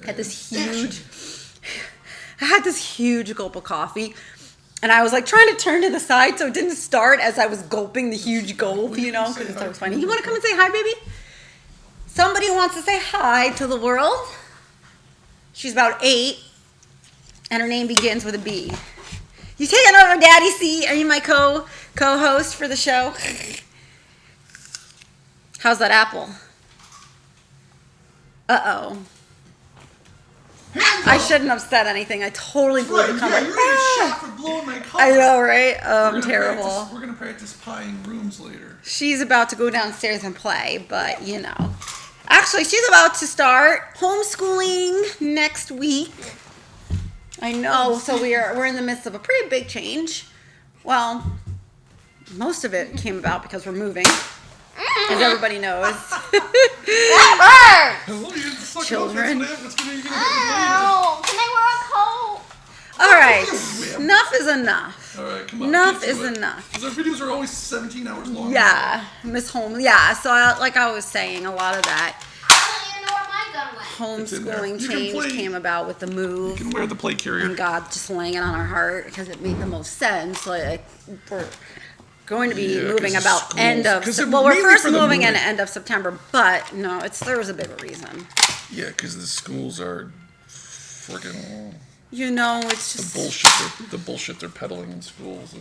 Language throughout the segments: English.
had this huge gulp of coffee. And I was like trying to turn to the side so it didn't start as I was gulping the huge gulp, you know, because it's so funny. You want to come and say hi, baby? Somebody wants to say hi to the world. She's about 8, and her name begins with a B. You taking over Daddy's seat? Are you my co-host for the show? How's that apple? Uh-oh. I shouldn't have said anything. I totally blew the cover. Yeah, you're gonna get shot for blowing my cover. I know, right? I'm terrible. We're gonna practice pieing rooms later. She's about to go downstairs and play, but you know. Actually, she's about to start homeschooling next week. I know. So we're in the midst of a pretty big change. Well, most of it came about because we're moving, as everybody knows. Children. Ow, can I wear a coat? All right. Enough is enough. All right, come on. Enough is enough. Because our videos are always 17 hours long. Yeah, Miss Home. Yeah, so like I was saying, a lot of that homeschooling change came about with the move. You can wear the plate carrier. And God just laying it on our heart because it made the most sense. Like we're going to be moving about schools. End of. Well, we're first moving in the end of September, but no, there was a bigger reason. Yeah, because the schools are freaking. You know, it's just the bullshit they're peddling in schools.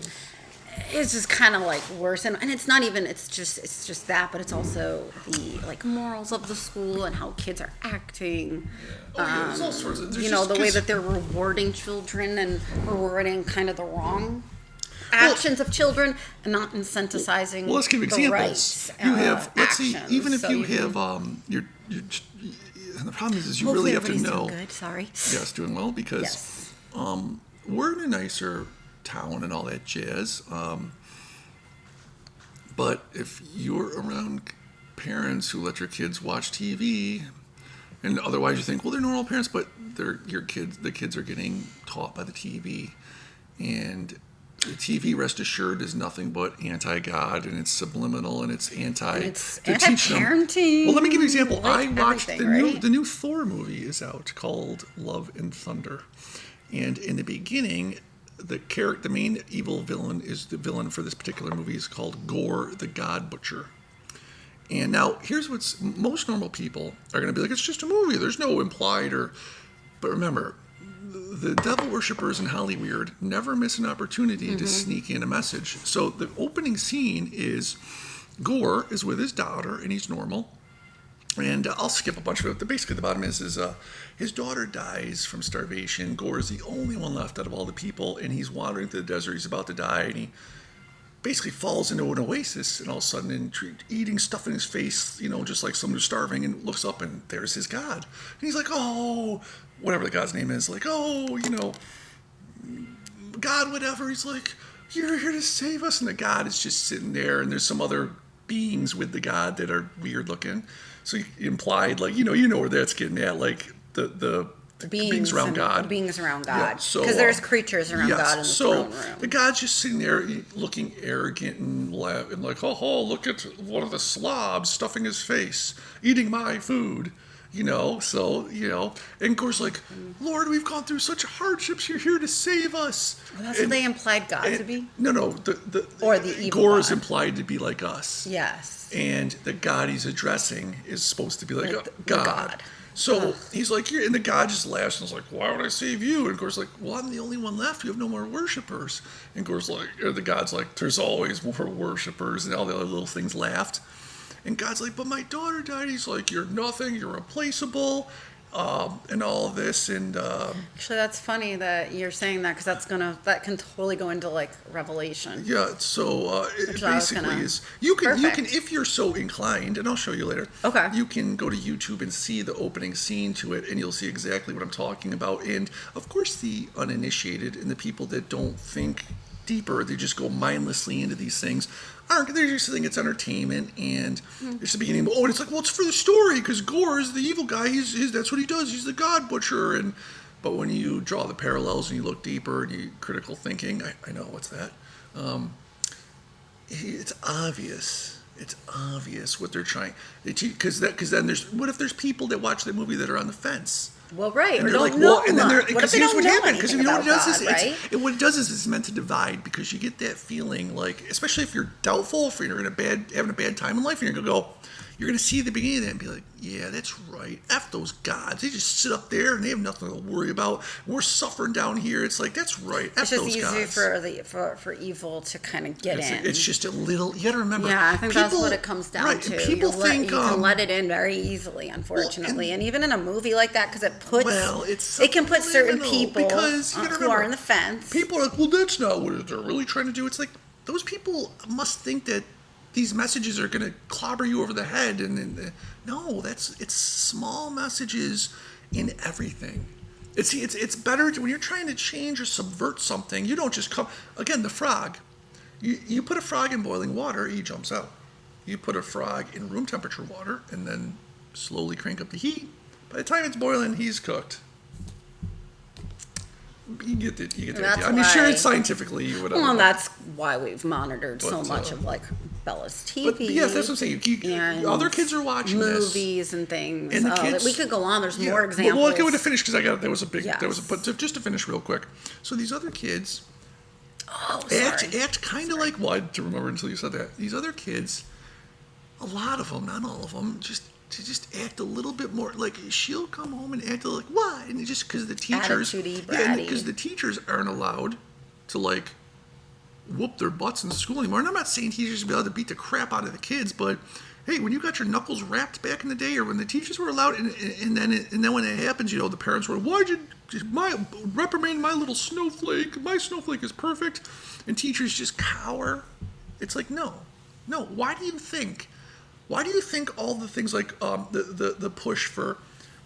It's just kind of like worse, and it's not even. It's just that, but it's also the like morals of the school and how kids are acting. Yeah. There's all sorts of. You know, the way that they're rewarding children and rewarding kind of the wrong actions of children and not incentivizing. Well, let's give examples. Rights, you have let's see, even if you have your and the problem is you really have to know. Doing good. Sorry. Yes, doing well because we're in a nicer town and all that jazz. But if you're around parents who let your kids watch TV, and otherwise you think, well, they're normal parents, but the kids are getting taught by the TV, and the TV, rest assured, is nothing but anti-God, and it's subliminal, and it's anti-parenting. Well, let me give you an example. I watched the new Thor movie is out called Love and Thunder, and in the beginning, the main evil villain is the villain for this particular movie is called Gore the God Butcher. And now here's what's most normal people are going to be like, it's just a movie. There's no implied but remember. The devil worshippers in Hollywood never miss an opportunity to sneak in a message. So the opening scene is Gore is with his daughter, and he's normal. And I'll skip a bunch of it. Basically, the bottom is his daughter dies from starvation. Gore is the only one left out of all the people, and he's wandering through the desert. He's about to die, and he basically falls into an oasis, and all of a sudden, eating stuff in his face, you know, just like someone who's starving, and looks up, and there's his God. And he's like, oh, whatever the God's name is, like, oh, you know, God, whatever. He's like, you're here to save us. And the God is just sitting there, and there's some other beings with the God that are weird looking. So he implied, like, you know where that's getting at, like the beings around God. The beings around God. Yeah, so, because there's creatures around God in the throne room. The God's just sitting there looking arrogant and laughing, like, oh, look at one of the slobs stuffing his face, eating my food. You know, so, you know, and of course, like, Lord, we've gone through such hardships. You're here to save us. Well, that's what they implied God to be? No. Or the evil Gore God. is implied to be like us. Yes. And the God he's addressing is supposed to be like God. So he's like, and the God just laughs and is like, why would I save you? And Gore's like, well, I'm the only one left. You have no more worshipers. And Gore's like, or the God's like, there's always more worshipers. And all the other little things laughed. And God's like, but my daughter died. He's like, you're nothing. You're replaceable. And all of this. And actually, that's funny that you're saying that because that can totally go into like Revelation. Yeah. So it basically is you can if you're so inclined, and I'll show you later. Okay. You can go to YouTube and see the opening scene to it, and you'll see exactly what I'm talking about. And of course, the uninitiated and the people that don't think deeper, they just go mindlessly into these things. They just think it's entertainment, and it's the beginning. Oh, and it's like, well, it's for the story because Gore is the evil guy. That's what he does. He's the God Butcher. But when you draw the parallels and you look deeper and you critical thinking, I know what's that. It's obvious. It's obvious what they're trying. Because then what if there's people that watch that movie that are on the fence? Well, right. And Or they're don't like, know well, and then they're, much. What if because they here's don't what know happened. Because you anything know what it about does God, is, right? what it does is it's meant to divide, because you get that feeling, like, especially if you're doubtful, if you're having a bad time in life, and you're gonna go, you're gonna see the beginning of that and be like, yeah, that's right. F those gods. They just sit up there and they have nothing to worry about. We're suffering down here. It's like, that's right. F It's just those easy gods. for evil to kind of get in. It's just a little. You got to remember. Yeah, I think that's people- what it comes down right, to. and people think you can let it in very easily, unfortunately, and even in a movie like that, because it can put certain subliminal, people because you gotta who remember, are in the fence. People are like, well, that's not what they're really trying to do. It's like those people must think that these messages are going to clobber you over the head, and no, it's small messages in everything. It's better when you're trying to change or subvert something. You don't just come again. The frog, you put a frog in boiling water, he jumps out. You put a frog in room temperature water, and then slowly crank up the heat. By the time it's boiling, he's cooked. You get the idea. I mean, sure, it's scientifically whatever. Well, and that's why we've monitored so But, much of like Bella's TV. But yes, that's what I'm saying. And other kids are watching movies and things. And the kids, we could go on. There's yeah. more examples. Well, okay, to finish because there was a big. Yes. But just to finish real quick. So these other kids sorry. act kind of like, well, I didn't remember until you said that. These other kids, a lot of them, not all of them, just act a little bit more like, she'll come home and act like, why? And just because the teachers, Attitude-y, yeah, bratty. because the teachers aren't allowed to like whoop their butts in school anymore. And I'm not saying teachers should be allowed to beat the crap out of the kids, but hey, when you got your knuckles wrapped back in the day, or when the teachers were allowed, and then when it happens, you know, the parents were, why'd you reprimand my little snowflake? My snowflake is perfect, and teachers just cower. It's like, no. Why do you think all the things like the push for,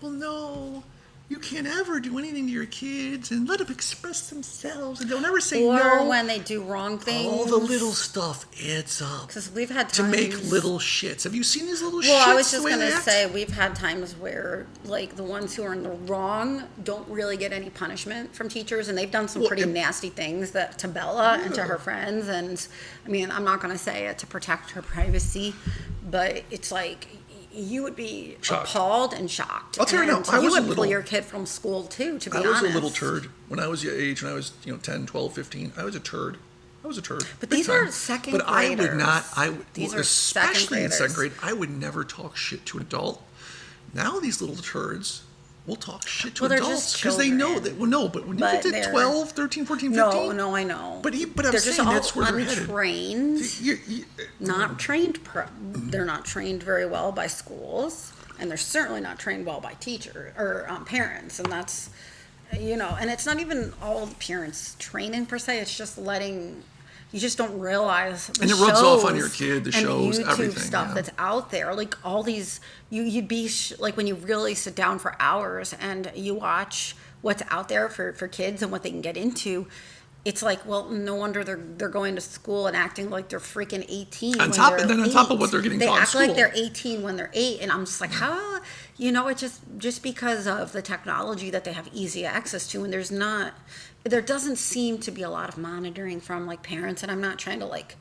well, no, you can't ever do anything to your kids and let them express themselves, and they'll never say no. Or when they do wrong things. All the little stuff adds up. Because we've had times to make little shits. Have you seen these little shits? Well, I was just going to say we've had times where like the ones who are in the wrong don't really get any punishment from teachers, and they've done some pretty nasty things to Bella and to her friends. And I mean, I'm not going to say it to protect her privacy, but it's like you would be appalled and shocked. I'll tell you now, you would pull your kid from school too, to be honest. I was a little turd when I was your age, when I was 10, 12, 15. I was a turd. But these are second graders. But I would not, these are especially in second grade, I would never talk shit to an adult. Now these little turds will talk shit to adults because they know that. Well, no, but when you get to 12, 13, 14, 15. No, I know. But I'm they're saying just that's where they're headed. Untrained. Not trained. They're not trained very well by schools, and they're certainly not trained well by teachers or parents. And that's, and it's not even all the parents training per se. It's just letting. You just don't realize the and it rubs off on your kid, the shows, and the YouTube everything. stuff that's out there. Like all these, you'd be like when you really sit down for hours and you watch what's out there for kids and what they can get into. It's like, well, no wonder they're going to school and acting like they're freaking 18. On top of what they're getting taught in school. They act like they're 18 when they're 8, and I'm just like, how? It's just because of the technology that they have easy access to, and there doesn't seem to be a lot of monitoring from like parents, and I'm not trying to like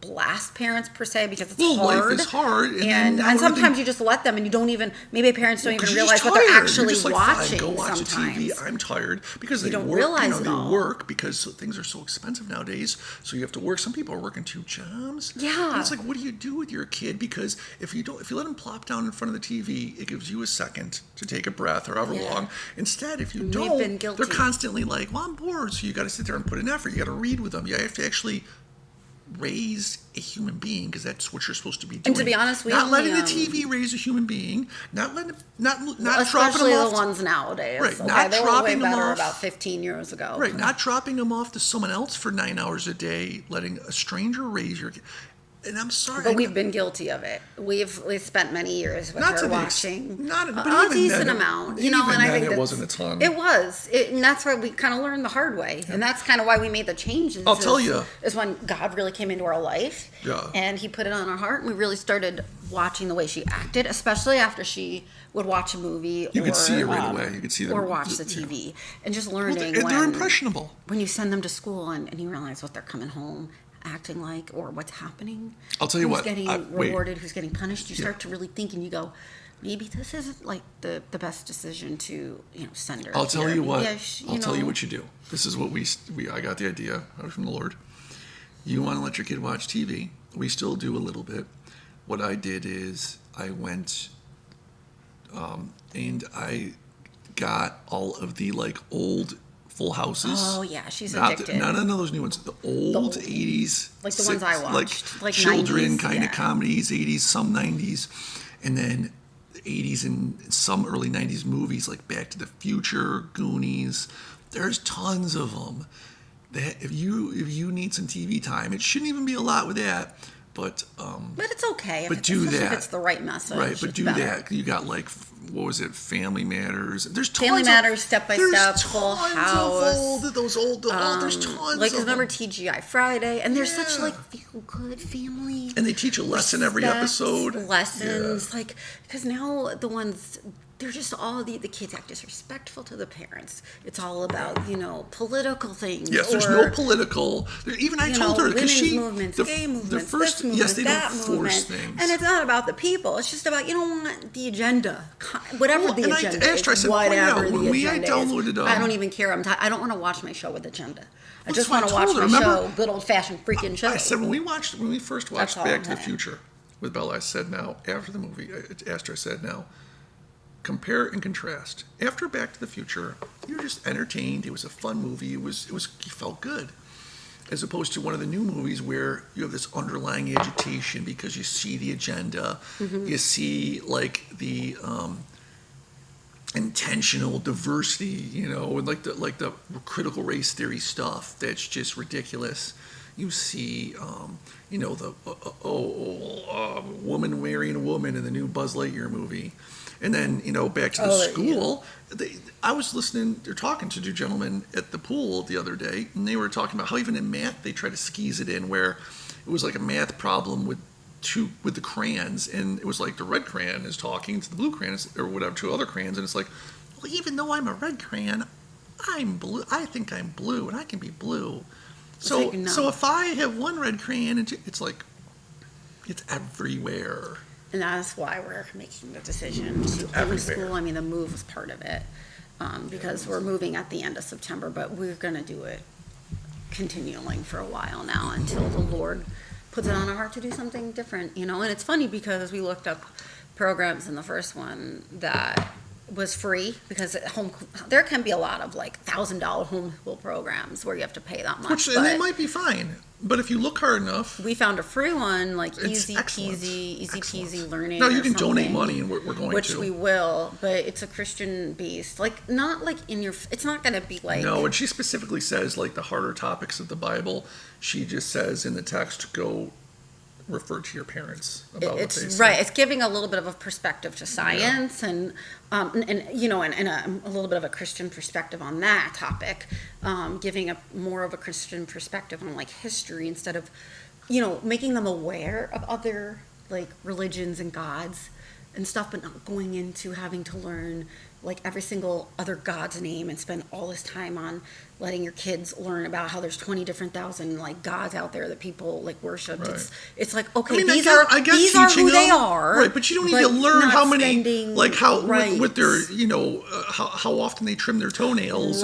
blast parents per se because it's hard. Life is hard, and sometimes you just let them, and you don't even. Maybe parents don't even realize what they're actually watching. Go watch sometimes. the TV. I'm tired because they don't work. Realize they work because things are so expensive nowadays. So you have to work. Some people are working 2 jobs. Yeah. And it's like, what do you do with your kid? Because if you let them plop down in front of the TV, it gives you a second to take a breath or however long. Instead, if you don't, they're constantly like, well, I'm bored. So you got to sit there and put in effort. You got to read with them. You have to actually raise a human being, because that's what you're supposed to be doing. And to be honest, not letting the TV raise a human being, not dropping them off. Especially the ones nowadays. Right, okay? not they dropping were way them better off. about 15 years ago. Right, not dropping them off to someone else for 9 hours a day, letting a stranger raise your kid. And I'm sorry, but we've been guilty of it. We've spent many years with her watching a decent amount, and I think it wasn't a ton. It was, and that's why we kind of learned the hard way, and that's kind of why we made the changes. I'll tell you, is when God really came into our life, and He put it on our heart, and we really started watching the way she acted, especially after she would watch a movie. You could see it right away. You could see them, or watch the TV, and just learning. They're impressionable when you send them to school, and you realize what they're coming home acting like, or what's happening. I'll tell you who's what. Getting rewarded, who's getting punished. You start to really think, and you go, maybe this isn't like the best decision to send her. I'll tell here. you what. Yeah, I'll tell you what you do. This is what we I got the idea. I was from the Lord. You want to let your kid watch TV? We still do a little bit. What I did is I went and I got all of the like old Full Houses. Oh yeah, she's Not addicted. none of those new ones. The old 80s. Like the ones I watched. Like children 90s, kind yeah. of comedies, 80s, some 90s. And then the 80s and some early 90s movies like Back to the Future, Goonies. There's tons of them. If you need some TV time, it shouldn't even be a lot with that. But it's okay. But do especially that. if it's the right message. Right, but it's do better. that. You got like, what was it? Family Matters. There's tons Family of, Matters, Step by Step, Full There's House. tons of those old. There's tons. Like, of remember them. TGI Friday? And there's such Yeah. like feel good family. And they teach a lesson every respect episode. Lessons, like, because now the ones. They're just all the kids act disrespectful to the parents. It's all about political things. Yes, there's or, no political. Even I told her because women's she movements, gay movements, the first this movement, yes they that don't movement. force things. And it's not about the people. It's just about you don't want the agenda, whatever the and I agenda asked her, I is. said, point Whatever out, the when I agenda downloaded, is. I don't even care. I don't want to watch my show with agenda. I Well, just that's want what to I watch told my her. Remember, show, good old fashioned freaking show. I said when we first watched That's all Back I'm to the saying. Future with Bella, I said now after the movie, I asked her, I said now. Compare and contrast. After Back to the Future, you're just entertained. It was a fun movie. You felt good. As opposed to one of the new movies where you have this underlying agitation because you see the agenda, you see like the intentional diversity, and like the critical race theory stuff that's just ridiculous. You see, the woman marrying a woman in the new Buzz Lightyear movie. And then, back to the school. I was listening, they're talking to two gentlemen at the pool the other day, and they were talking about how even in math they try to squeeze it in where it was like a math problem with the crayons, and it was like the red crayon is talking to the blue crayon, or whatever, two other crayons, and it's like, well, even though I'm a red crayon, I'm blue. I think I'm blue, and I can be blue. So, like, no. so if I have one red crayon, it's like, it's everywhere. And that's why we're making the decision to every school. I mean, the move was part of it because we're moving at the end of September, but we're going to do it continuing for a while now until the Lord puts it on our heart to do something different, And it's funny because we looked up programs in the first one that was free because there can be a lot of like $1,000 homeschool programs where you have to pay that much. And they might be fine, but if you look hard enough, we found a free one, like it's easy excellent. peasy learning. No, you or can donate something, money, and we're going which to. we will, but it's a Christian based, like not like in your. It's not going to be like. No, and she specifically says like the harder topics of the Bible. She just says in the text, go refer to your parents about what they It's say. right. It's giving a little bit of a perspective to science and a little bit of a Christian perspective on that topic, giving a more of a Christian perspective on like history instead of, making them aware of other like religions and gods and stuff, but not going into having to learn like every single other god's name and spend all this time on letting your kids learn about how there's 20 different thousand like gods out there that people like worship. Right. It's like, okay, I mean, these I get are who teaching they them, are. right? But you don't need to learn not how many, spending- like how right. with their, how often they trim their toenails.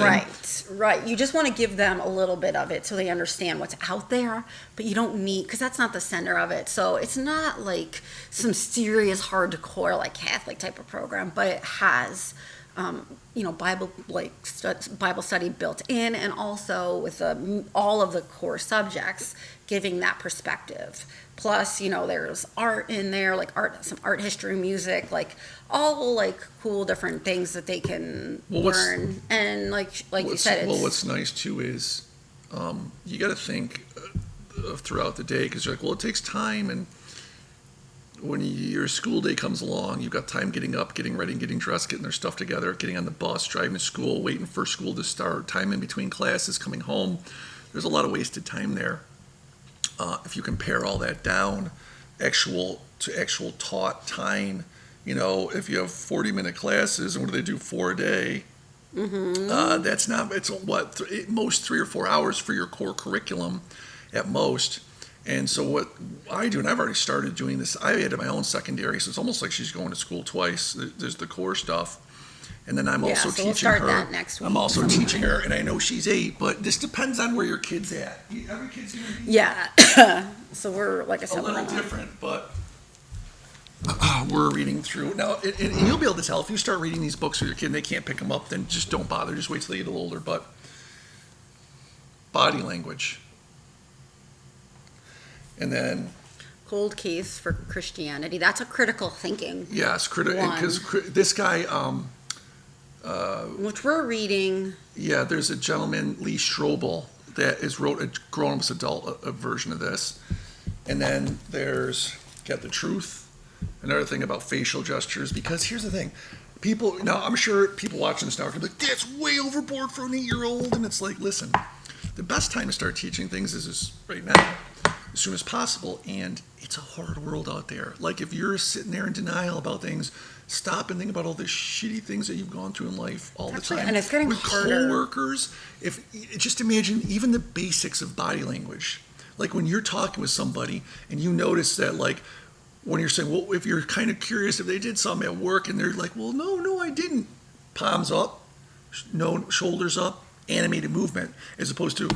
Right. You just want to give them a little bit of it so they understand what's out there, but you don't need, because that's not the center of it. So it's not like some serious hardcore like Catholic type of program, but it has. Bible study built in, and also with all of the core subjects, giving that perspective. Plus, there's art in there, like some art history, music, like all like cool different things that they can learn. And like you said, what's nice too is you got to think throughout the day because you're like, well, it takes time and. When your school day comes along, you've got time getting up, getting ready, getting dressed, getting their stuff together, getting on the bus, driving to school, waiting for school to start, time in between classes, coming home. There's a lot of wasted time there. If you compare all that down, actual taught time, if you have 40-minute classes, and what do they do, 4 a day? Mm-hmm. It's most 3 or 4 hours for your core curriculum at most. And so what I do, and I've already started doing this, I had my own secondary, so it's almost like she's going to school twice. There's the core stuff, and then I'm also teaching we'll start her. that next week. I'm also teaching her, and I know she's 8, but this depends on where your kid's at. Every kid's going to be So we're, like I said, a little different, but we're reading through. Now, and you'll be able to tell if you start reading these books with your kid and they can't pick them up, then just don't bother. Just wait till they get a little older. But body language. And then Cold Case for Christianity. That's a critical thinking. Yes, because this guy, which we're reading. Yeah, there's a gentleman, Lee Strobel, that has wrote a grown-ups adult version of this. And then there's Get the Truth, another thing about facial gestures. Because here's the thing, people, now I'm sure people watching this now are going to be like, that's way overboard for an 8-year-old. And it's like, listen, the best time to start teaching things is right now, as soon as possible. And it's a hard world out there. Like, if you're sitting there in denial about things, stop and think about all the shitty things that you've gone through in life all the time. And it's getting with harder. coworkers. Just imagine even the basics of body language. Like when you're talking with somebody and you notice that, like, when you're saying, well, if you're kind of curious if they did something at work and they're like, well, no, I didn't. Palms up, no, shoulders up, animated movement, as opposed to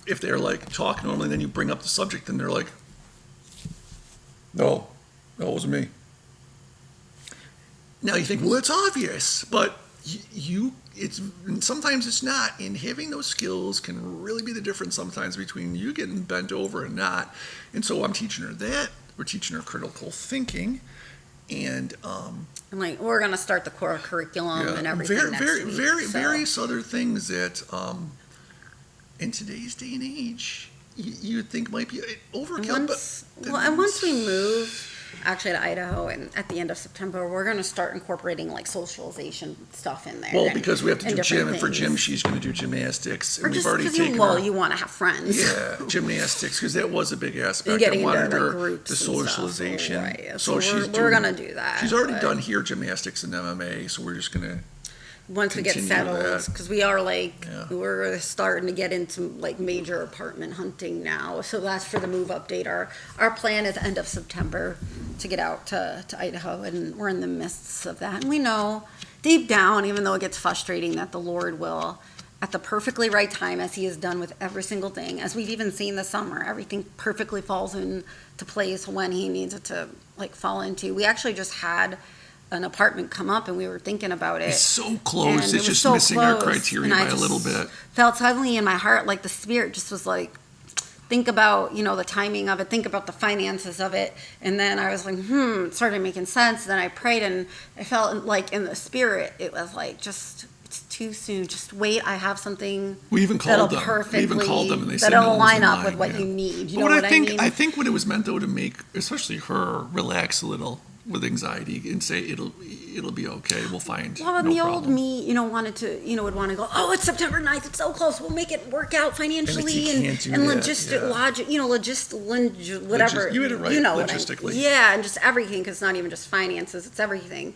if they're like talking normally, and then you bring up the subject and they're like, no, it wasn't me. Now you think, well, it's obvious, but sometimes it's not. And having those skills can really be the difference sometimes between you getting bent over and not. And so I'm teaching her that. We're teaching her critical thinking, and like we're gonna start the core curriculum and everything next week. Various other things that in today's day and age you would think might be overkill. And once we move. Actually, to Idaho, and at the end of September, we're going to start incorporating like socialization stuff in there. Well, because we have to do gym, and for things. gym, she's going to do gymnastics, and or we've just already taken her. You want to have friends. Yeah, gymnastics, because that was a big aspect. And getting I wanted into her groups the and socialization. Stuff. Right. So we're going to do that. She's already done here gymnastics and MMA, so we're just going to. Once we get settled, because we are we're starting to get into like major apartment hunting now. So that's for the move update. Our plan is end of September to get out to Idaho, and we're in the midst of that. And we know deep down, even though it gets frustrating, that the Lord will, at the perfectly right time, as He has done with every single thing, as we've even seen this summer, everything perfectly falls into place when He needs it to like fall into. We actually just had an apartment come up, and we were thinking about it. It's so close. It's just missing our criteria by a little bit. Felt suddenly in my heart like the Spirit just was like, think about, the timing of it, think about the finances of it. And then I was like, it started making sense. Then I prayed, and I felt like in the Spirit, it was like, it's too soon. Just wait. I have something. We even called them. And they said that'll line up with what you need. You know what I mean? I think what it was meant, though, to make, especially her, relax a little with anxiety and say it'll be okay. We'll find. Well, and the old me, wanted to, would want to go. Oh, it's September 9th. It's so close. We'll make it work out financially and logistic logic. Whatever. You had it right. Logistically. Yeah, and just everything, because it's not even just finances. It's everything.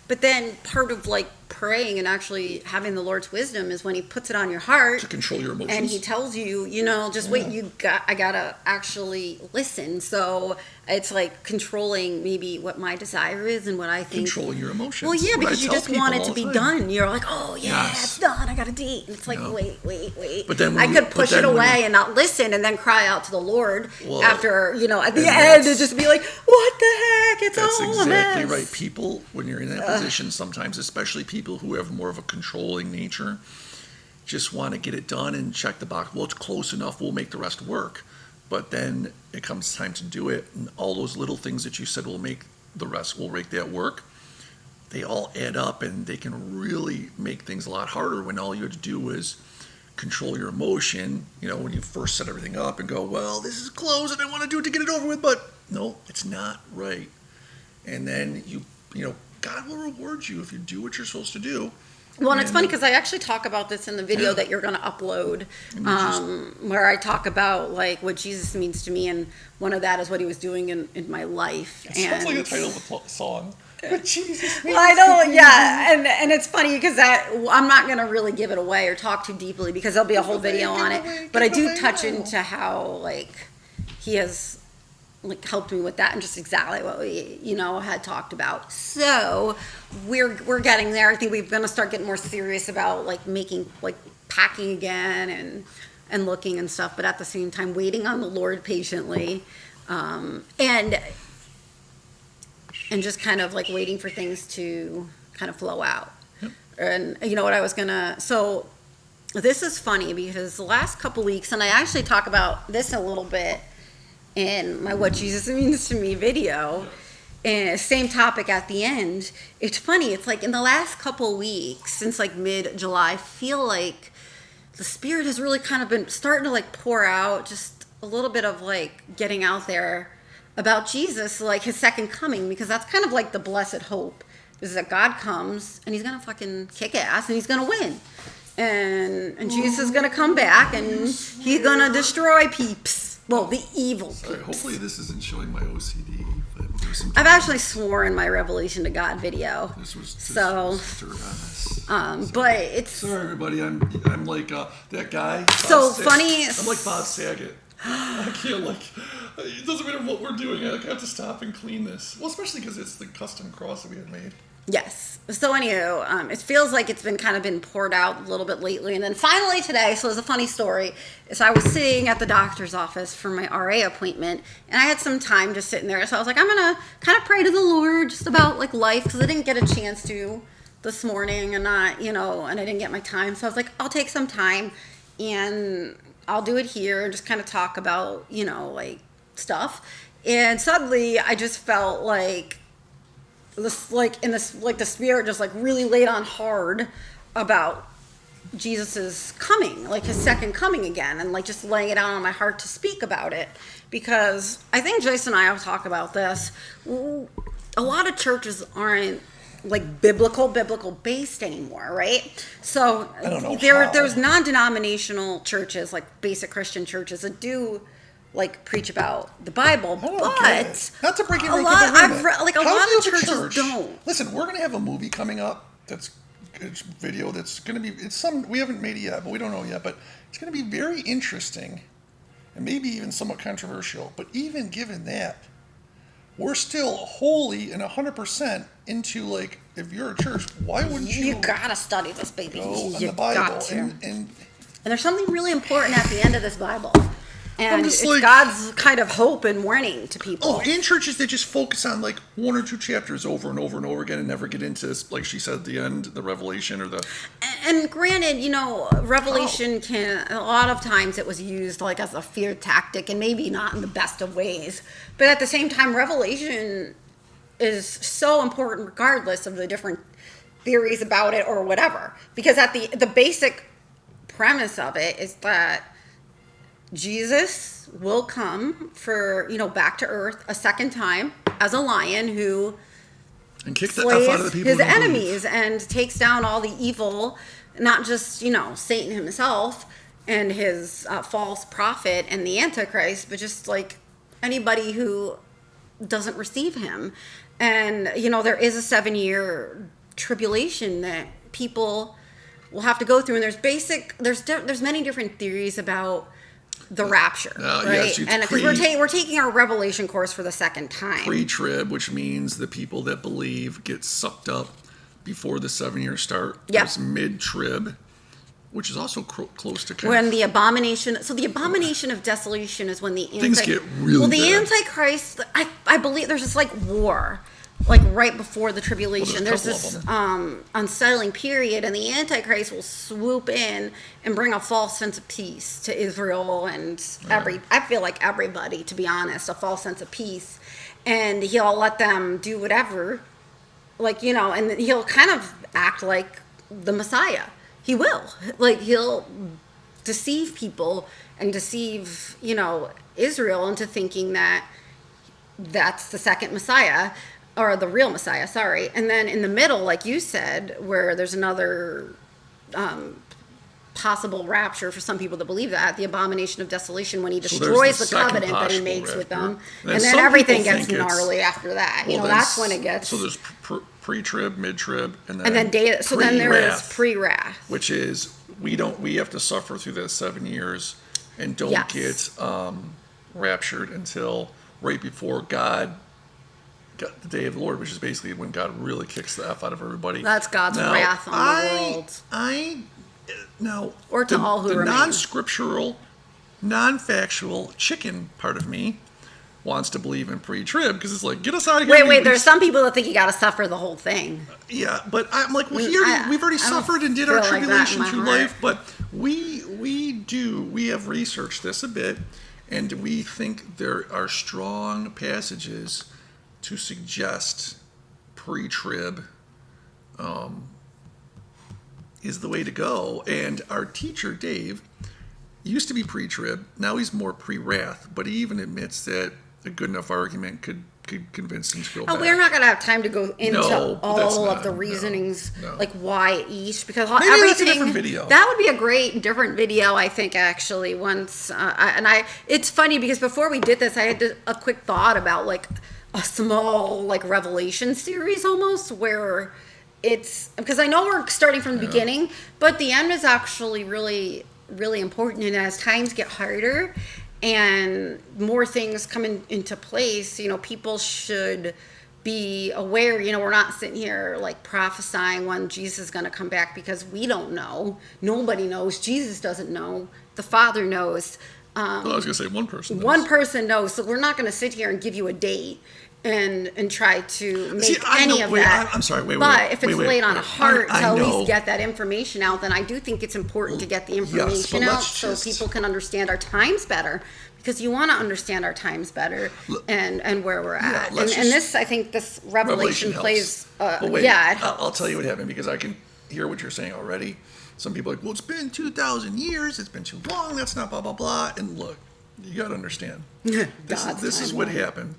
But then part of like praying and actually having the Lord's wisdom is when He puts it on your heart to control your emotions, and He tells you, just wait. I gotta actually listen. So it's like controlling maybe what my desire is and what I think. Controlling your emotions. Well, yeah, because you just want it to be done. You're like, oh yeah, it's done. I got a date. And it's like, wait. But then I could push it away and not listen, and then cry out to the Lord after at the end and just be like, what the heck? It's all a mess. That's exactly right. People, when you're in that position, sometimes, especially people who have more of a controlling nature, just want to get it done and check the box. Well, it's close enough. We'll make the rest work. But then it comes time to do it, and all those little things that you said will make the rest, will make that work. They all add up, and they can really make things a lot harder when all you have to do is control your emotion. When you first set everything up and go, well, this is close, and I want to do it to get it over with, but no, it's not right. And then God will reward you if you do what you're supposed to do. Well, and it's funny because I actually talk about this in the video that you're going to upload, where I talk about like what Jesus means to me, and one of that is what He was doing in my life. It sounds like the title of a song. What Jesus means. Well, I know, yeah, and it's funny because I'm not going to really give it away or talk too deeply because there'll be a whole video on it, but I do touch into how like he has like helped me with that and just exactly what we had talked about. So we're getting there. I think we're going to start getting more serious about like making like packing again and looking and stuff, but at the same time waiting on the Lord patiently, and just kind of like waiting for things to kind of flow out. Yep. And you know what I was gonna, so this is funny because the last couple weeks, and I actually talk about this a little bit in my What Jesus Means to Me video, and same topic at the end. It's funny, it's like in the last couple weeks, since like mid-July, I feel like the Spirit has really kind of been starting to like pour out just a little bit of like getting out there about Jesus, like his second coming, because that's kind of like the blessed hope, is that God comes and he's gonna fucking kick ass and he's gonna win. And Jesus is gonna come back and he's gonna destroy peeps. Well, the evil peeps. Sorry, hopefully this isn't showing my OCD. But I've actually sworn my Revelation to God video. This was so dirt on us. But it's sorry everybody. I'm like that guy. So funny. I'm like Bob Saget. I can't like. It doesn't matter what we're doing. I have to stop and clean this. Well, especially because it's the custom cross that we had made. Yes. So anywho, it feels like it's been kind of been poured out a little bit lately, and then finally today. So there's a funny story. Is I was sitting at the doctor's office for my RA appointment, and I had some time just sitting there. So I was like, I'm gonna kind of pray to the Lord just about like life, because I didn't get a chance to this morning, and not and I didn't get my time. So I was like, I'll take some time, and I'll do it here and just kind of talk about like stuff. And suddenly I just felt like this, like in this, like the Spirit just like really laid on hard about Jesus's coming, like his second coming again, and like just laying it out on my heart to speak about it, because I think Jason and I will talk about this. A lot of churches aren't like biblical based anymore, right? So I don't know there's non-denominational churches, like basic Christian churches, that do like preach about the Bible, but not to break it a lot of churches don't. Listen, we're gonna have a movie coming up that's video that's gonna be, it's some, we haven't made it yet, but we don't know yet, but it's gonna be very interesting and maybe even somewhat controversial. But even given that, we're still wholly and 100% into, like, if you're a church, why wouldn't you? You gotta study this, baby. Go in You the Bible got to. and there's something really important at the end of this Bible. And it's like, God's kind of hope and warning to people. Oh, in churches that just focus on like one or two chapters over and over and over again and never get into, like she said, the end, the revelation or the... And granted, Revelation can, a lot of times it was used like as a fear tactic, and maybe not in the best of ways. But at the same time, Revelation is so important regardless of the different theories about it or whatever. Because at the basic premise of it is that Jesus will come for, back to earth a second time as a lion who and kick the slays F out of the people his enemies and takes down all the evil, not just, Satan himself and his false prophet and the Antichrist, but just like anybody who doesn't receive him. And, there is a 7-year tribulation that people will have to go through. And there's many different theories about the rapture, right? Yes, and because we're taking our Revelation course for the second time. Pre-trib, which means the people that believe get sucked up before the 7 years start. Yep. There's mid-trib, which is also close to when the abomination. So the abomination of desolation is when the things get really the bad. Antichrist. I believe there's this like war. Like right before the tribulation, there's this unsettling period, and the Antichrist will swoop in and bring a false sense of peace to Israel and I feel like everybody, to be honest, a false sense of peace, and he'll let them do whatever, and he'll kind of act like the Messiah. He will, he'll deceive people and deceive, Israel into thinking that that's the second Messiah. Or the real Messiah, sorry. And then in the middle, like you said, where there's another possible rapture for some people that believe that, the abomination of desolation, when he destroys the covenant that he makes with them. And then everything gets gnarly after that. That's when it gets... So there's pre-trib, mid-trib, and then data. So then there is pre-wrath. Which is, we have to suffer through that 7 years and don't get... raptured until right before God got the day of the Lord, which is basically when God really kicks the F out of everybody. That's God's wrath on the world. Now, or to all who the remain. non-scriptural, non-factual chicken part of me wants to believe in pre-trib because it's like, get us out of here. Wait, there's some people that think you got to suffer the whole thing. Yeah, but I'm like, well, we've already suffered and did our tribulation through life, but we have researched this a bit, and we think there are strong passages to suggest pre-trib is the way to go. And our teacher, Dave, used to be pre-trib. Now he's more pre-wrath, but he even admits that a good enough argument could convince him to go back. We're not going to have time to go into all of the reasonings, like why East, because maybe everything. That's a different video. That would be a great different video, I think. Actually, once it's funny because before we did this, I had a quick thought about like a small like Revelation series almost where it's because I know we're starting from the beginning, but the end is actually really, really important, and as times get harder and more things come into place, people should be aware. We're not sitting here like prophesying when Jesus is going to come back because we don't know. Nobody knows. Jesus doesn't know. The Father knows. I was going to say one person knows. One person knows. So we're not going to sit here and give you a date and try to make that. I'm sorry. But if it's laid on a heart to at least get that information out, then I do think it's important to get the information out so people can understand our times better. Because you want to understand our times better and where we're at. And this, I think, this Revelation plays. I'll tell you what happened because I can hear what you're saying already. Some people are like, well, it's been 2,000 years. It's been too long. That's not blah blah blah. And look, you got to understand. This is what happened.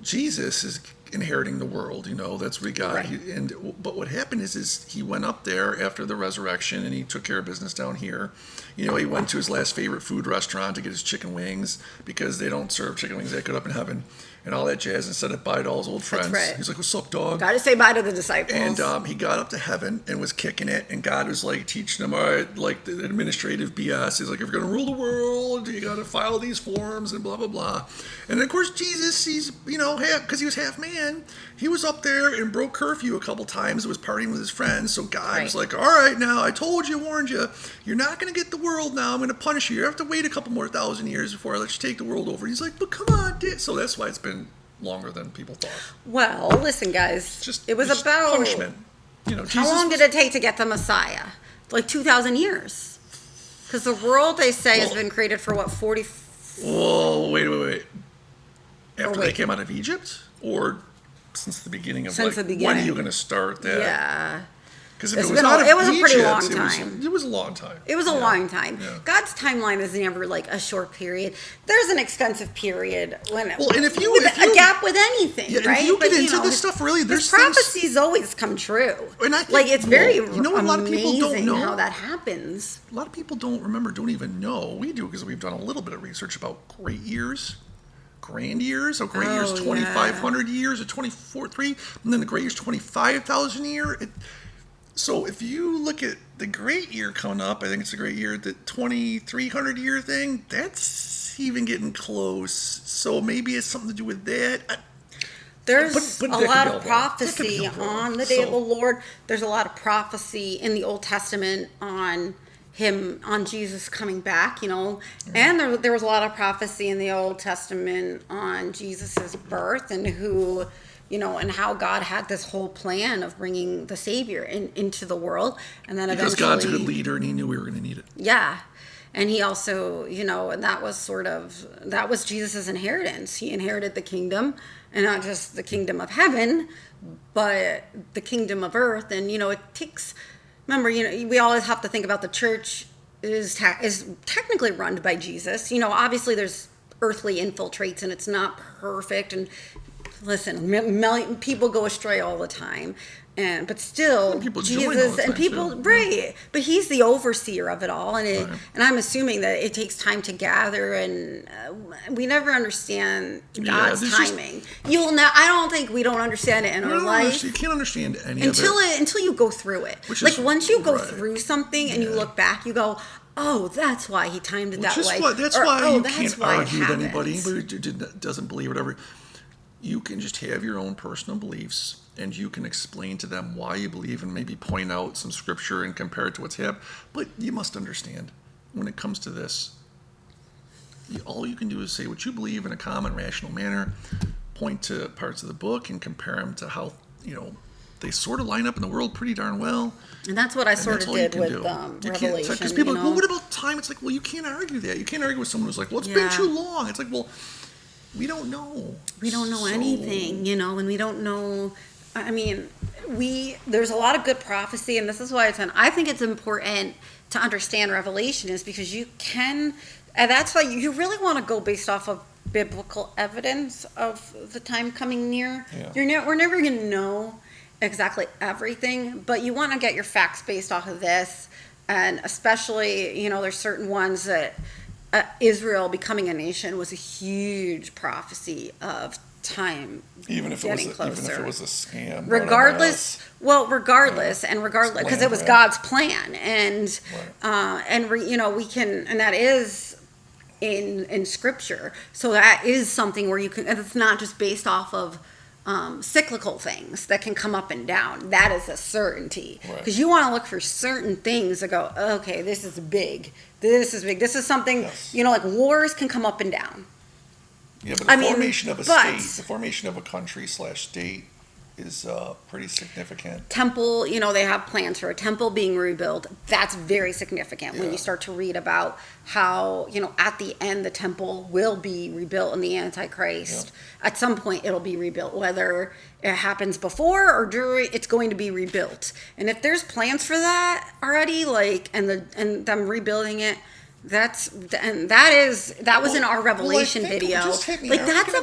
Jesus is inheriting the world, that's what he got. Right. But what happened is he went up there after the resurrection and he took care of business down here. He went to his last favorite food restaurant to get his chicken wings because they don't serve chicken wings that good up in heaven and all that jazz, and said it bye to all his old friends. That's right. He's like, what's up, dog? Got to say bye to the disciples. And he got up to heaven and was kicking it, and God was like teaching him, all right, like the administrative BS. He's like, if you're going to rule the world, you got to file these forms and blah, blah, blah. And then, of course, Jesus, he's, because he was half man, he was up there and broke curfew a couple times. It was partying with his friends. So God was like, all right, now I told you, warned you, you're not going to get the world now. I'm going to punish you. You have to wait a couple more 1,000 years before I let you take the world over. And he's like, but come on, dude. So that's why it's been longer than people thought. Well, listen, guys, it was about punishment. How long did it take to get the Messiah? Like 2,000 years. Because the world, they say, has been created for what, 40? Whoa, wait. After they came out of Egypt, or since the beginning of the beginning. When are you going to start that? Yeah. Because if it was a pretty long time. It was a long time. It was a long time. Yeah. God's timeline is never like a short period. There's an extensive period when a gap with anything, right? If you get into this stuff, really, there's prophecies always come true. And I think, it's very a lot of people don't know how that happens. A lot of people don't even know. We do because we've done a little bit of research about great years. Grand years, so great years 2,500 years, or 24,300, and then the great years 25,000 a year. So if you look at the great year coming up, I think it's a great year, the 2,300 year thing, that's even getting close. So maybe it's something to do with that. There's a lot of prophecy on the day of the Lord. There's a lot of prophecy in the Old Testament on Jesus coming back, and there was a lot of prophecy in the Old Testament on Jesus's birth and who, and how God had this whole plan of bringing the Savior into the world, and then because God's a good leader and he knew we were going to need it. Yeah. And he also, and that was Jesus's inheritance. He inherited the kingdom, and not just the kingdom of heaven, but the kingdom of earth. And, it takes, remember, we always have to think about the church is technically run by Jesus. Obviously there's earthly infiltrates and it's not perfect. And listen, million people go astray all the time. But still, people join all Jesus the and time, people, too. right? But he's the overseer of it all, and I'm assuming that it takes time to gather, and we never understand God's timing. I don't think we don't understand it in our life. You can't understand any until of it until you go through it. Once you go through something and you look back, you go, oh, that's why he timed it that way. That's why you can't argue with anybody who doesn't believe whatever. You can just have your own personal beliefs, and you can explain to them why you believe and maybe point out some scripture and compare it to what's happened. But you must understand, when it comes to this, all you can do is say what you believe in a calm and rational manner, point to parts of the book and compare them to how, they sort of line up in the world pretty darn well. And that's what I sort of did with Revelation. Because people are like, well, what about time? It's like, well, you can't argue that. You can't argue with someone who's like, well, it's been too long. It's like, well, we don't know. We don't know anything, and we don't know. I mean, there's a lot of good prophecy, and this is why I think it's important to understand Revelation, is because you can, and that's why you really want to go based off of biblical evidence of the time coming near. Yeah. We're never going to know exactly everything, but you want to get your facts based off of this, and especially, there's certain ones that Israel becoming a nation was a huge prophecy of time even if it was a scam, regardless, because it was God's plan, and we can, and that is in scripture, so that is something where you can, and it's not just based off of cyclical things that can come up and down. That is a certainty, because you want to look for certain things that go, okay, this is big, this is something, like wars can come up and down. Yeah, but the formation of a state, the formation of a country/state is pretty significant. Temple, they have plans for a temple being rebuilt. That's very significant when you start to read about how, at the end, the temple will be rebuilt in the Antichrist. Yeah. At some point, it'll be rebuilt, whether it happens before or during, it's going to be rebuilt. And if there's plans for that already, and them rebuilding it, that was in our Revelation video. That's a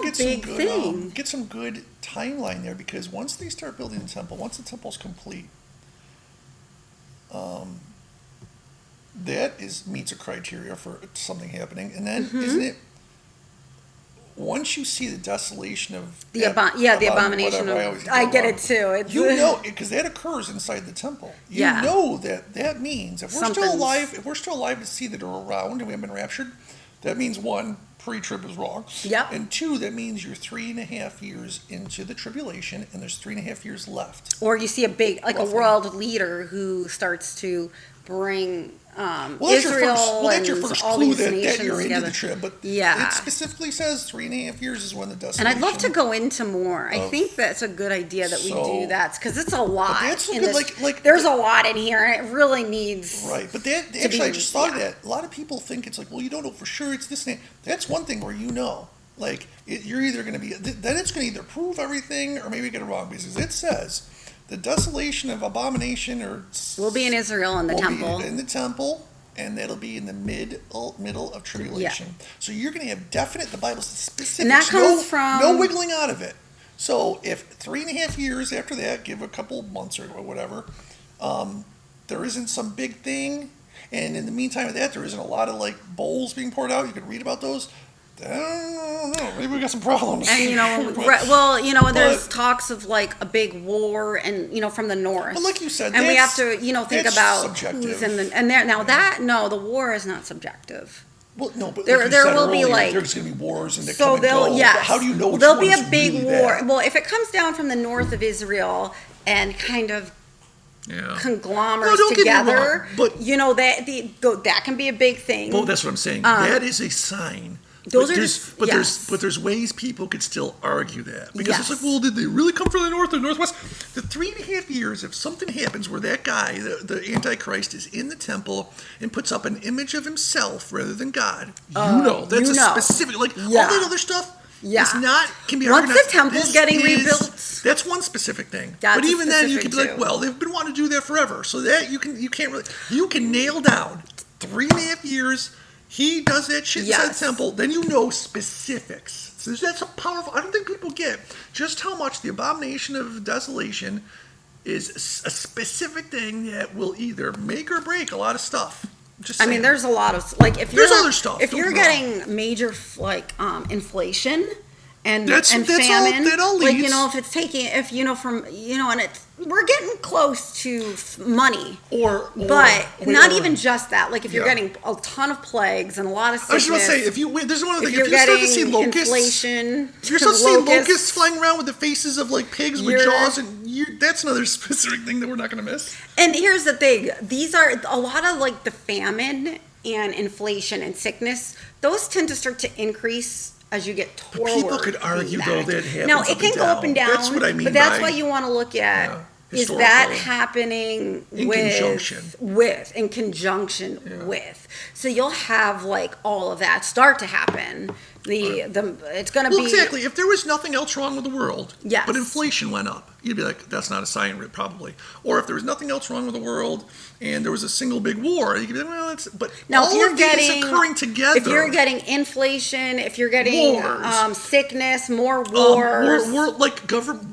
big thing. Get some good timeline there, because once they start building the temple, once the temple's complete, that meets a criteria for something happening. And then isn't it? Once you see the desolation of the abomination of, I get it too. Because that occurs inside the temple. You know that means if we're still alive to see that are around and we haven't been raptured, that means one, pre-trib is wrong. Yep. And two, that means you're 3.5 years into the tribulation and there's 3.5 years left. Or you see a world leader who starts to bring Israel that's your first all clue these that nations you're together. into the trib, but it specifically says 3.5 years is when the desolation. And I'd love to go into more. I think that's a good idea that we do that, because it's a lot. There's a lot in here, and it really needs. Right, but I just thought of that. A lot of people think it's like, well, you don't know for sure it's this and that. That's one thing where you're either going to be, then it's going to either prove everything or maybe get it wrong, because it says the desolation of abomination will be in Israel in the temple. In the temple, and that'll be in the middle of tribulation. Yeah. So you're going to have definite, the Bible says specifics. And that comes from no wiggling out of it. So if 3.5 years after that, give a couple months or whatever, there isn't some big thing, and in the meantime of that, there isn't a lot of bowls being poured out. You can read about those. I don't know. Maybe we got some problems. And there's talks of a big war, and from the north. But like you said, and we have to think about subjective. Who's in the war is not subjective. Well, no, but there will be there's going to be wars and they'll go. Yes. How do you know which there'll one be is a big really war? that? Well, if it comes down from the north of Israel and kind of conglomerates together, but that can be a big thing. Well, that's what I'm saying. That is a sign. There's ways people could still argue that, because it's like, well, did they really come from the north or northwest? The 3.5 years, if something happens where that guy, the Antichrist, is in the temple and puts up an image of himself rather than God, that's specific. All that other stuff. It's not can be once organized. The temple's getting rebuilt. That's one specific thing. But even then, you can be like, well, they've been wanting to do that forever. So that you can nail down 3.5 years. He does that shit inside the temple. Then specifics. So that's a powerful. I don't think people get just how much the abomination of desolation is a specific thing that will either make or break a lot of stuff. Just I saying. mean, there's a lot of like if you're There's other stuff, if don't you're get me wrong. getting major like inflation and That's all- famine, that all like leads- if it's taking if from and it's we're getting close to money. But not even just that. Like if you're Yeah. getting a ton of plagues and a lot of I was sickness. just going to say, there's one other if thing. you're If you start to see getting locusts, inflation, if you're supposed to see locusts, locusts flying around with the faces of like pigs with You're- jaws, and that's another specific thing that we're not going to miss. And here's the thing: these are a lot of like the famine and inflation and sickness. Those tend to start to increase as you get But toward. people could argue, that. though, that it happens now up it can and go up and down. down. That's what I mean But that's by- why you want to look at. Yeah, Is that historical. happening In conjunction. in conjunction with? So you'll have like all of that start to happen. It's going to Well, be exactly. If there was nothing else wrong with the world, Yes. but inflation went up, you'd be like, that's not a sign, probably. Or if there was nothing else wrong with the world and there was a single big war, you could be like, well, it's. But Now, all if you're of these getting occurring together. if you're getting inflation, if you're getting Wars. sickness, more wars.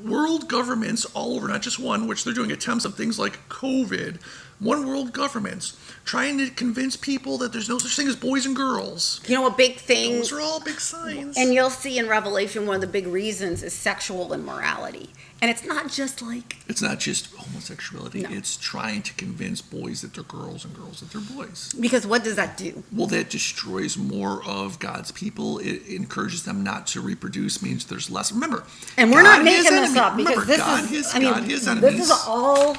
World governments all over, not just one, which they're doing attempts of things like COVID. One world governments trying to convince people that there's no such thing as boys and girls. You know, a big thing, Those are all big signs. and you'll see in Revelation one of the big reasons is sexual immorality, and it's not just like It's not just homosexuality. No. It's trying to convince boys that they're girls and girls that they're boys. because what does that do? Well, that destroys more of God's people. It encourages them not to reproduce, means there's less. Remember, And we're not God has making this enemies. up because Remember, this God is has, I mean God has this enemies. is all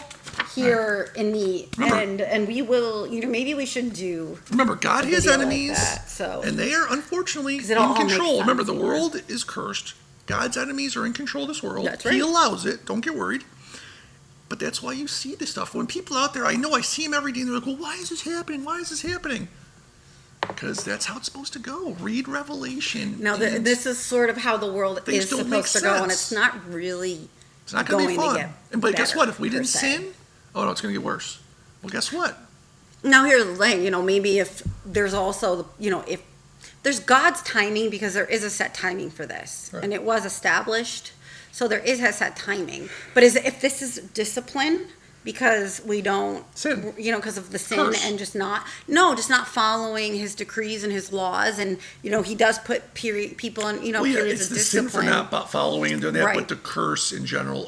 here in me, Remember- and we will maybe we should do Remember, God has video like enemies, that, so- and they are unfortunately 'Cause in it'll all make control. sense Remember, the more. world is cursed. God's enemies are in control of this world. That's right. He allows it. Don't get worried. But that's why you see this stuff. When people out there, I know I see them every day, and they're like, well, why is this happening? Why is this happening? Because that's how it's supposed to go. Read Revelation. now and this is sort of how the world Things is don't make supposed to go, and sense. it's not really it's not going to be going to fun. get But guess better, what? If we per didn't se. sin, oh no, it's going to get worse. Well, guess what? Now here's the thing, maybe if there's also, if there's God's timing, because there is a set timing for this, Right. and it was established, so there is a set timing. But if this is discipline, because we don't, Sin. because of the sin Curse. and just not following his decrees and his laws, and he does put people in, Well, yeah, periods it's of the sin discipline. for not following and doing that, Right. but the curse in general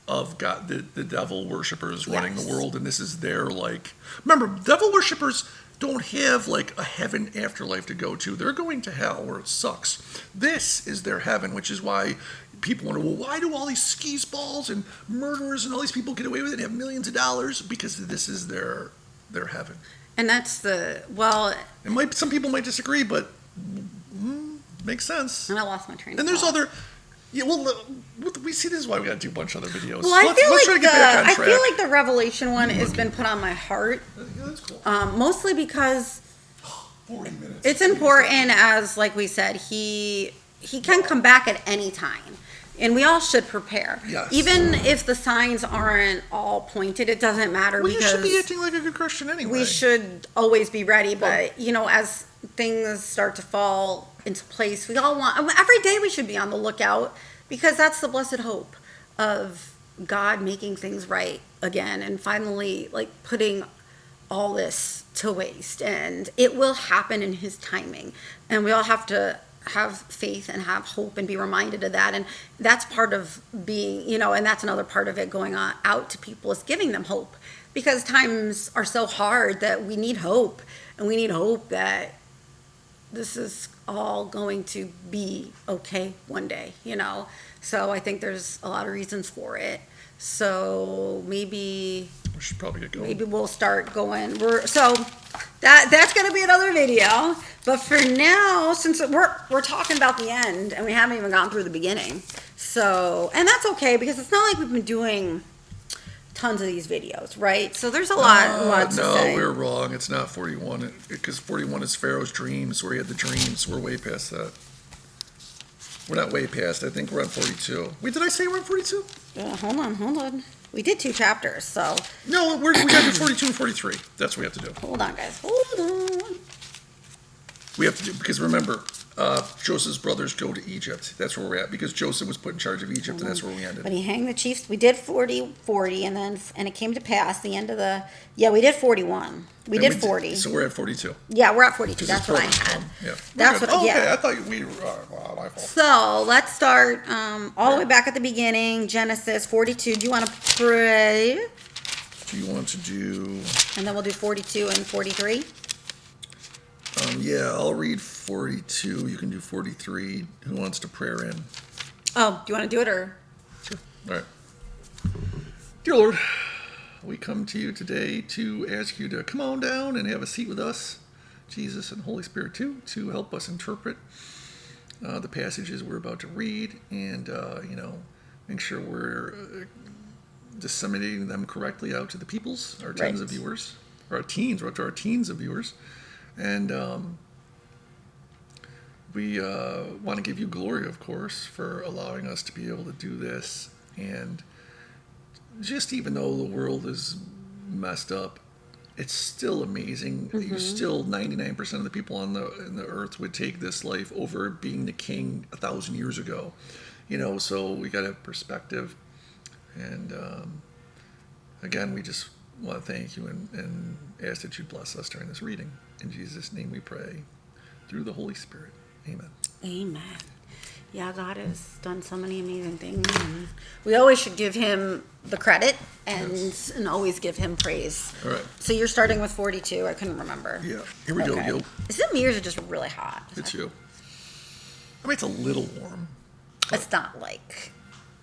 of God, the devil worshippers running Yes. the world, and this is their Remember, devil worshippers don't have a heaven afterlife to go to. They're going to hell where it sucks. This is their heaven, which is why people wonder, well, why do all these skis balls and murderers and all these people get away with it and have millions of dollars? Because this is their heaven. And that's Some people might disagree, but makes sense. and I lost my train of And there's thought. other. Yeah, well, we see this is why we got to do a bunch of other videos. Well, I feel try to get back on track. I feel like the Revelation one has been put on my heart, Yeah, that's cool. mostly because 40 minutes. it's important. As like we said, he can come back at any time, and we all should prepare. Yes. Even if the signs aren't all pointed, it doesn't matter Well, you because should be acting like a good Christian anyway. we should always be ready. But as things start to fall into place, we all want every day we should be on the lookout, because that's the blessed hope of God making things right again and finally putting all this to waste, and it will happen in his timing, and we all have to have faith and have hope and be reminded of that. And that's part of being, and that's another part of it, going on out to people, is giving them hope, because times are so hard that we need hope, and we need hope that this is all going to be okay one day, So I think there's a lot of reasons for it. So maybe We should probably get going. maybe we'll start going. That's going to be another video. But for now, since we're talking about the end and we haven't even gone through the beginning, and that's okay, because it's not like we've been doing tons of these videos, right? So there's a lot to no, say. we're wrong. It's not 41, because 41 is Pharaoh's dreams, where he had the dreams. We're way past that. We're not way past. I think we're on 42. Wait, did I say we're on 42? Hold on. We did 2 chapters, so No, we got to do 42 and 43. That's what we have to do. hold on, guys. Hold on. We have to do, because remember, Joseph's brothers go to Egypt. That's where we're at because Joseph was put in charge of Egypt, and that's where we ended. But he hanged the chiefs. We did 40, and it came to pass the end of we did 41. We did 40. So we're at 42. Yeah, we're at 42. That's what I had. Yeah. That's what. Okay, yeah. I thought we were. My fault. So let's start all the way back at the beginning. Genesis 42. Do you want to pray? Do you want to do? And then we'll do 42 and 43. Yeah, I'll read 42. You can do 43. Who wants to prayer in? Oh, do you want to do it or? Sure. All right. Dear Lord, we come to you today to ask you to come on down and have a seat with us, Jesus and Holy Spirit too, to help us interpret the passages we're about to read and, make sure we're disseminating them correctly out to the peoples, our tens of viewers, or our teens, or to our teens of viewers. And we want to give you glory, of course, for allowing us to be able to do this. And just even though the world is messed up, it's still amazing. Mm-hmm. You still 99% of the people on the earth would take this life over being the king 1,000 years ago. So we got to have perspective. And again, we just want to thank you and ask that you bless us during this reading. In Jesus' name we pray, through the Holy Spirit. Amen. Amen. Yeah, God has done so many amazing things. And we always should give him the credit and always give him praise. All right. So you're starting with 42. I couldn't remember. Yeah. Here we go, yo. Is it me or is it just really hot? It's you. I mean, it's a little warm. It's not like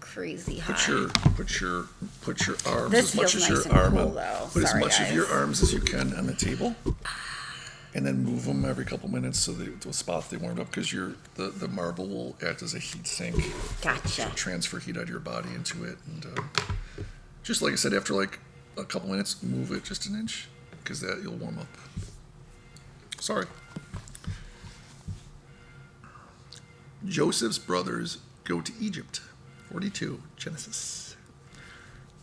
crazy hot. Put your arms This as much feels as nice your and arm. cool, though. Put Sorry, as much guys. of your arms as you can on the table, and then move them every couple minutes so the spots they warmed up because the marble will act as a heat sink. Gotcha. Transfer heat out of your body into it, and just like I said, after like a couple minutes, move it just an inch because that you'll warm up. Sorry. Joseph's brothers go to Egypt. 42, Genesis.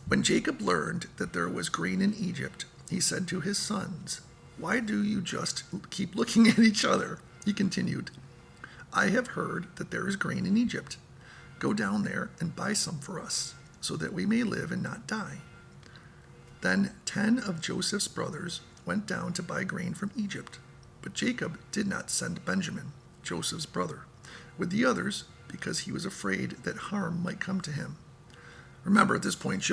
When Jacob learned that there was grain in Egypt, he said to his sons, "Why do you just keep looking at each other?" He continued, "I have heard that there is grain in Egypt. Go down there and buy some for us, so that we may live and not die." Then 10 of Joseph's brothers went down to buy grain from Egypt, but Jacob did not send Benjamin, Joseph's brother, with the others because he was afraid that harm might come to him. Remember, at this point,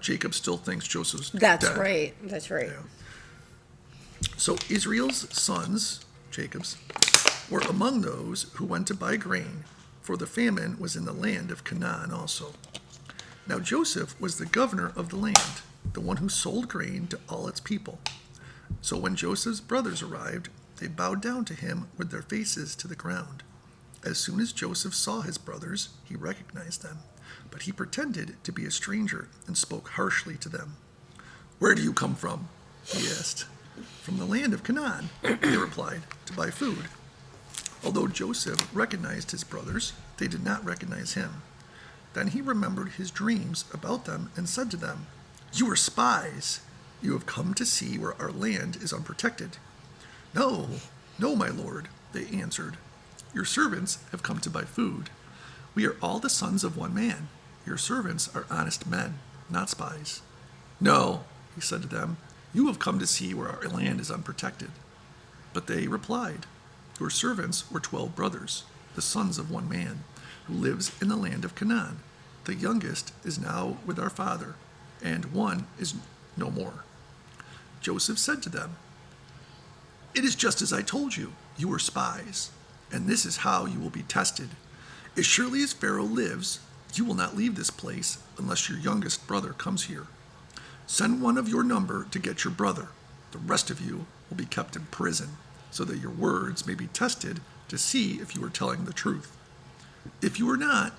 Jacob still thinks Joseph's dead. That's right. Yeah. So Israel's sons, Jacob's, were among those who went to buy grain, for the famine was in the land of Canaan also. Now Joseph was the governor of the land, the one who sold grain to all its people. So when Joseph's brothers arrived, they bowed down to him with their faces to the ground. As soon as Joseph saw his brothers, he recognized them, but he pretended to be a stranger and spoke harshly to them. "Where do you come from?" he asked. "From the land of Canaan," they replied, "to buy food." Although Joseph recognized his brothers, they did not recognize him. Then he remembered his dreams about them and said to them, "You are spies. You have come to see where our land is unprotected." "No, no, my lord," they answered. "Your servants have come to buy food. We are all the sons of one man. Your servants are honest men, not spies." "No," he said to them, "you have come to see where our land is unprotected." But they replied, "Your servants were 12 brothers, the sons of one man, who lives in the land of Canaan. The youngest is now with our father, and one is no more." Joseph said to them, "It is just as I told you. You are spies, and this is how you will be tested. As surely as Pharaoh lives, you will not leave this place unless your youngest brother comes here. Send one of your number to get your brother. The rest of you will be kept in prison, so that your words may be tested to see if you are telling the truth. If you are not,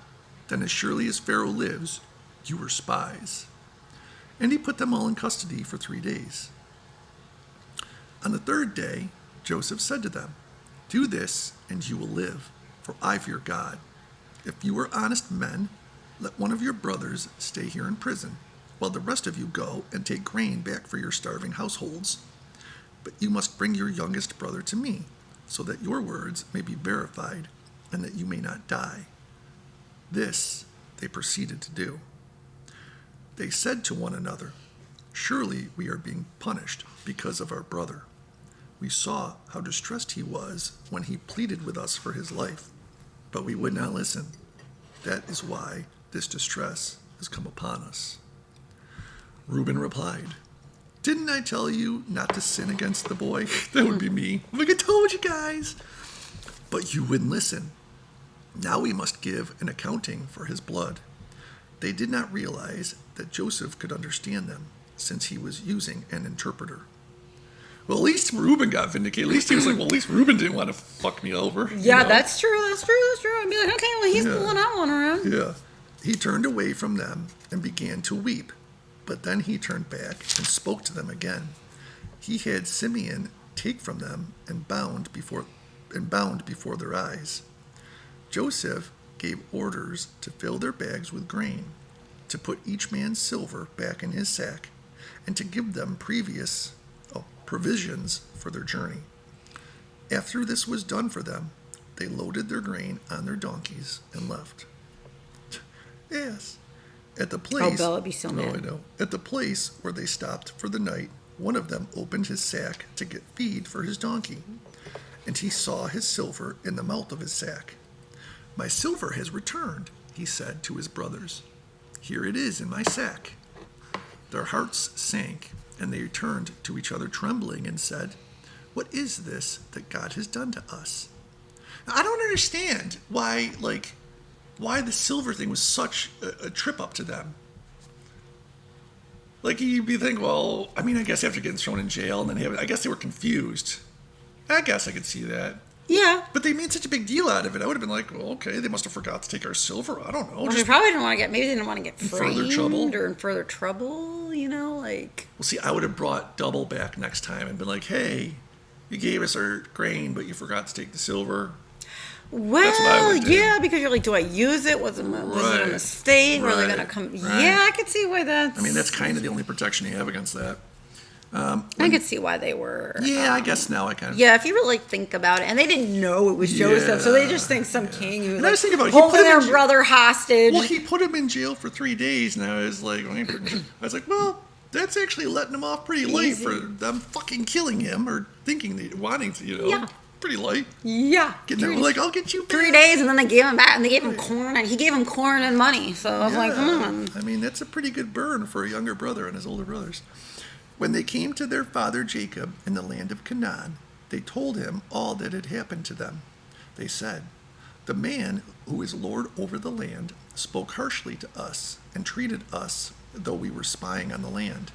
then as surely as Pharaoh lives, you are spies." And he put them all in custody for 3 days. On the 3rd day, Joseph said to them, "Do this, and you will live, for I fear God. If you are honest men, let one of your brothers stay here in prison, while the rest of you go and take grain back for your starving households. But you must bring your youngest brother to me, so that your words may be verified and that you may not die." This they proceeded to do. They said to one another, "Surely we are being punished because of our brother. We saw how distressed he was when he pleaded with us for his life, but we would not listen. That is why this distress has come upon us." Reuben replied, "Didn't I tell you not to sin against the boy?" That would be me. I'm like, "I told you guys." "But you wouldn't listen. Now we must give an accounting for his blood." They did not realize that Joseph could understand them, since he was using an interpreter. Well, at least Reuben got vindicated. At least he was like, well, at least Reuben didn't want to fuck me over. Yeah, that's true. I'd be like, okay, well, he's pulling that one around. Yeah. He turned away from them and began to weep. But then he turned back and spoke to them again. He had Simeon take from them and bound before their eyes. Joseph gave orders to fill their bags with grain, to put each man's silver back in his sack, and to give them provisions for their journey. After this was done for them, they loaded their grain on their donkeys and left. Yes. At the place, Bella would be so mad. I know. At the place where they stopped for the night, one of them opened his sack to get feed for his donkey, and he saw his silver in the mouth of his sack. "My silver has returned," he said to his brothers. "Here it is in my sack." Their hearts sank, and they turned to each other trembling and said, "What is this that God has done to us?" Now, I don't understand why the silver thing was such a trip up to them. Like, you'd be thinking, well, I mean, I guess after getting thrown in jail, and then I guess they were confused. I guess I could see that. Yeah. But they made such a big deal out of it. I would have been like, well, okay, they must have forgot to take our silver. I don't know. Well, they probably didn't want to get, maybe they didn't want to get framed further trouble. or in further trouble, you know, like. Well, see, I would have brought double back next time and been like, hey, you gave us our grain, but you forgot to take the silver. Well, yeah, because you're like, do I use it? Was it a mistake? Or are they going to come? Right. Yeah, I could see why that's. I mean, that's kind of the only protection you have against that. I could see why they were. Yeah, I guess now I kind of. Yeah, if you really think about it, and they didn't know it was Joseph, so they just think some king who was I was thinking about it, holding their brother hostage. Well, he put him in jail for 3 days, and I was like, well, that's actually letting him off pretty light for them fucking killing him or wanting to, Yeah. Pretty light. Yeah. Like, I'll get you back. 3 days, and then they gave him back, and they gave him corn, and he gave him corn and money. So I was like, come on. I mean, that's a pretty good burn for a younger brother and his older brothers. When they came to their father Jacob in the land of Canaan, they told him all that had happened to them. They said, "The man who is lord over the land spoke harshly to us and treated us though we were spying on the land."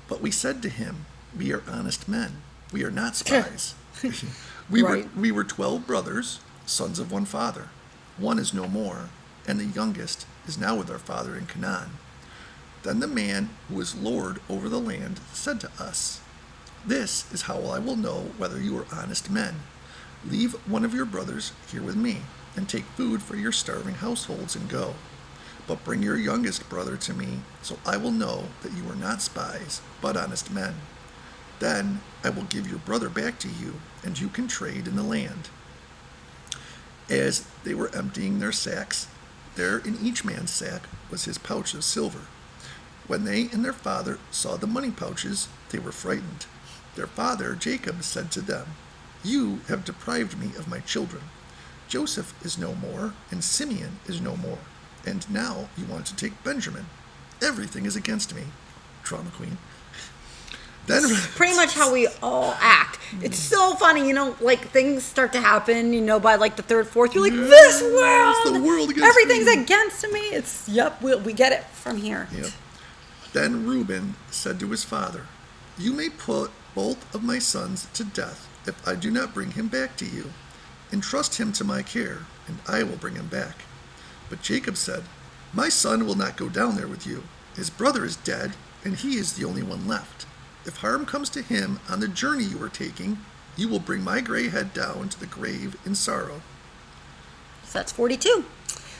But we said to him, "We are honest men. We are not spies." We were 12 brothers, sons of one father. One is no more, and the youngest is now with our father in Canaan. Then the man who was lord over the land said to us, "This is how I will know whether you are honest men. Leave one of your brothers here with me, and take food for your starving households and go. But bring your youngest brother to me, so I will know that you are not spies, but honest men. Then I will give your brother back to you, and you can trade in the land." As they were emptying their sacks, there in each man's sack was his pouch of silver. When they and their father saw the money pouches, they were frightened. Their father, Jacob, said to them, "You have deprived me of my children. Joseph is no more, and Simeon is no more. And now you want to take Benjamin. Everything is against me." Drama queen. Then, pretty much how we all act. It's so funny, like things start to happen, by like the third, fourth, you're like, this world, it's the world against everything's me. against me. We get it from here. Yep. Then Reuben said to his father, "You may put both of my sons to death if I do not bring him back to you. Entrust him to my care, and I will bring him back." But Jacob said, "My son will not go down there with you. His brother is dead, and he is the only one left. If harm comes to him on the journey you are taking, you will bring my gray head down to the grave in sorrow." So that's 42.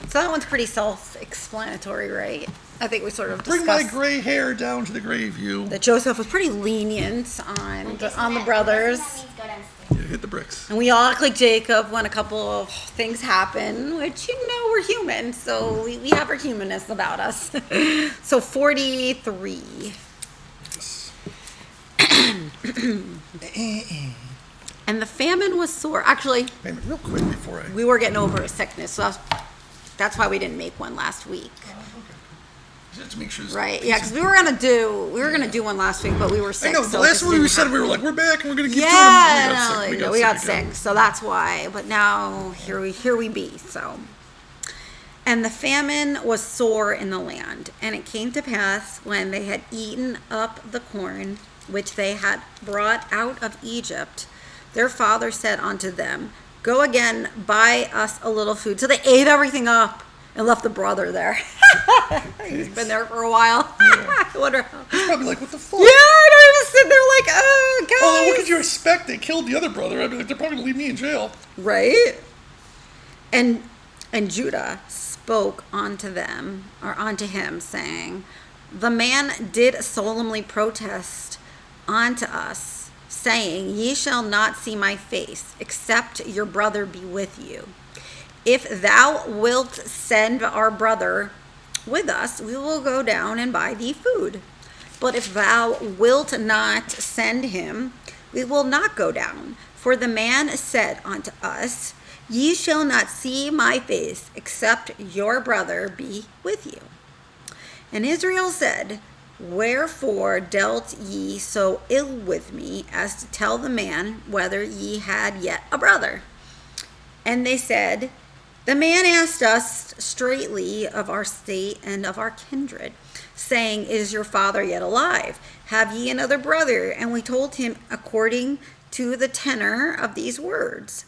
So that one's pretty self-explanatory, right? I think we sort of Bring discussed my gray hair down to the grave, you. that Joseph was pretty lenient on the brothers. That means good and bricks. And we all act like Jacob when a couple of things happen, which, we're human. So we have our humanness about us. So 43. Yes. And the famine was sore. Actually, Wait a minute, real quick before I... we were getting over a sickness. So that's why we didn't make one last week. Just to make sure... Right, yeah, because we were gonna do one last week, but we were sick. I know, the so last it one we just said, didn't we were like, we're back and we're going to keep Yeah, doing it. we got sick, so that's why. But now here we be. So, and the famine was sore in the land, and it came to pass when they had eaten up the corn which they had brought out of Egypt, their father said unto them, Go again, buy us a little food. So they ate everything up and left the brother there. He's been there for a while. Yeah. I wonder how. He's probably like, what the fuck? Yeah, I know. He was sitting there like, oh, guys. Oh, what could you expect? They killed the other brother. I'd be like, they're probably going to leave me in jail. Right? And Judah spoke unto them, or unto him, saying, The man did solemnly protest unto us, saying, Ye shall not see my face, except your brother be with you. If thou wilt send our brother with us, we will go down and buy thee food. But if thou wilt not send him, we will not go down. For the man said unto us, Ye shall not see my face, except your brother be with you. And Israel said, Wherefore dealt ye so ill with me, as to tell the man whether ye had yet a brother? And they said, The man asked us straitly of our state and of our kindred, saying, Is your father yet alive? Have ye another brother? And we told him according to the tenor of these words.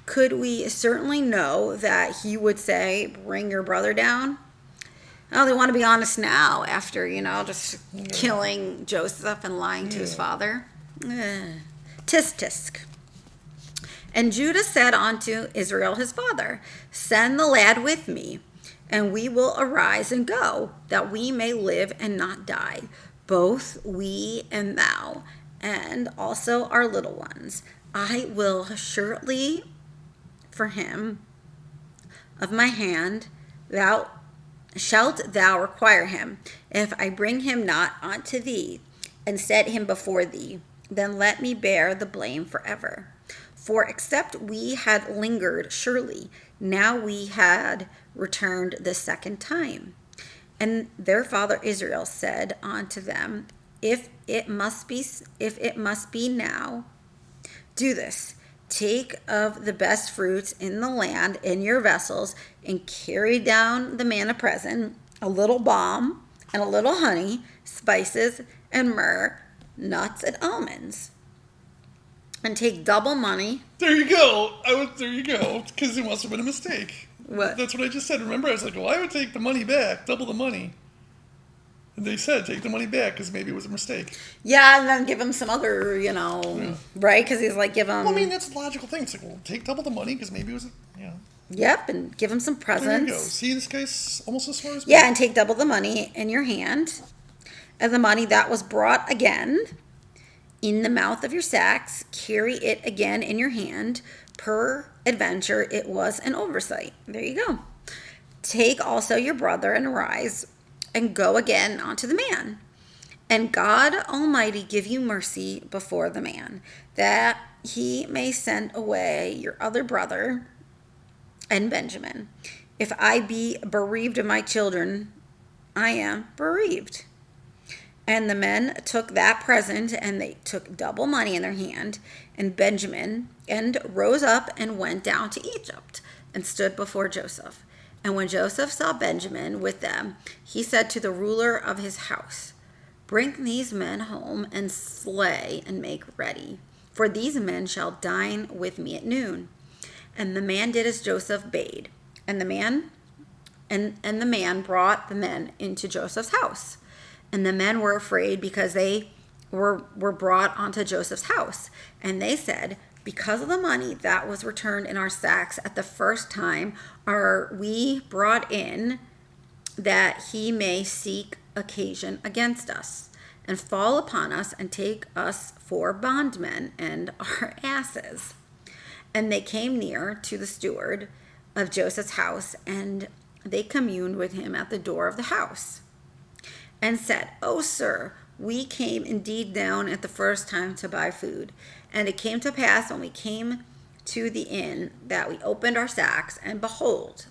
Could we certainly know that he would say, Bring your brother down? Oh, they want to be honest now after, just killing Joseph and lying to his father. Tisk tisk. And Judah said unto Israel his father, Send the lad with me, and we will arise and go, that we may live and not die, both we and thou, and also our little ones. I will surely for him of my hand, shalt thou require him. If I bring him not unto thee, and set him before thee, then let me bear the blame forever. For except we had lingered, surely now we had returned the second time. And their father Israel said unto them, If it must be now, do this. Take of the best fruits in the land in your vessels, and carry down the man a present, a little balm, and a little honey, spices, and myrrh, nuts, and almonds. And take double money. There you go. There you go. Because it must have been a mistake. What? That's what I just said. Remember, I was like, well, I would take the money back, double the money. And they said, take the money back, because maybe it was a mistake. Yeah, and then give him some other, right? Because he's like, give him... Well, I mean, that's a logical thing. It's like, well, take double the money, because maybe it was, Yep, and give him some presents. There you go. See, this guy's almost as smart as me. Yeah, and take double the money in your hand, and the money that was brought again in the mouth of your sacks, carry it again in your hand. Peradventure, it was an oversight. There you go. Take also your brother and arise and go again unto the man. And God Almighty give you mercy before the man, that he may send away your other brother and Benjamin. If I be bereaved of my children, I am bereaved. And the men took that present, and they took double money in their hand, and Benjamin, and rose up and went down to Egypt, and stood before Joseph. And when Joseph saw Benjamin with them, he said to the ruler of his house, Bring these men home, and slay, and make ready, for these men shall dine with me at noon. And the man did as Joseph bade, and the man brought the men into Joseph's house. And the men were afraid, because they were brought onto Joseph's house. And they said, Because of the money that was returned in our sacks at the first time, are we brought in, that he may seek occasion against us, and fall upon us, and take us for bondmen and our asses. And they came near to the steward of Joseph's house, and they communed with him at the door of the house, and said, "O sir, we came indeed down at the first time to buy food. And it came to pass when we came to the inn that we opened our sacks, and behold,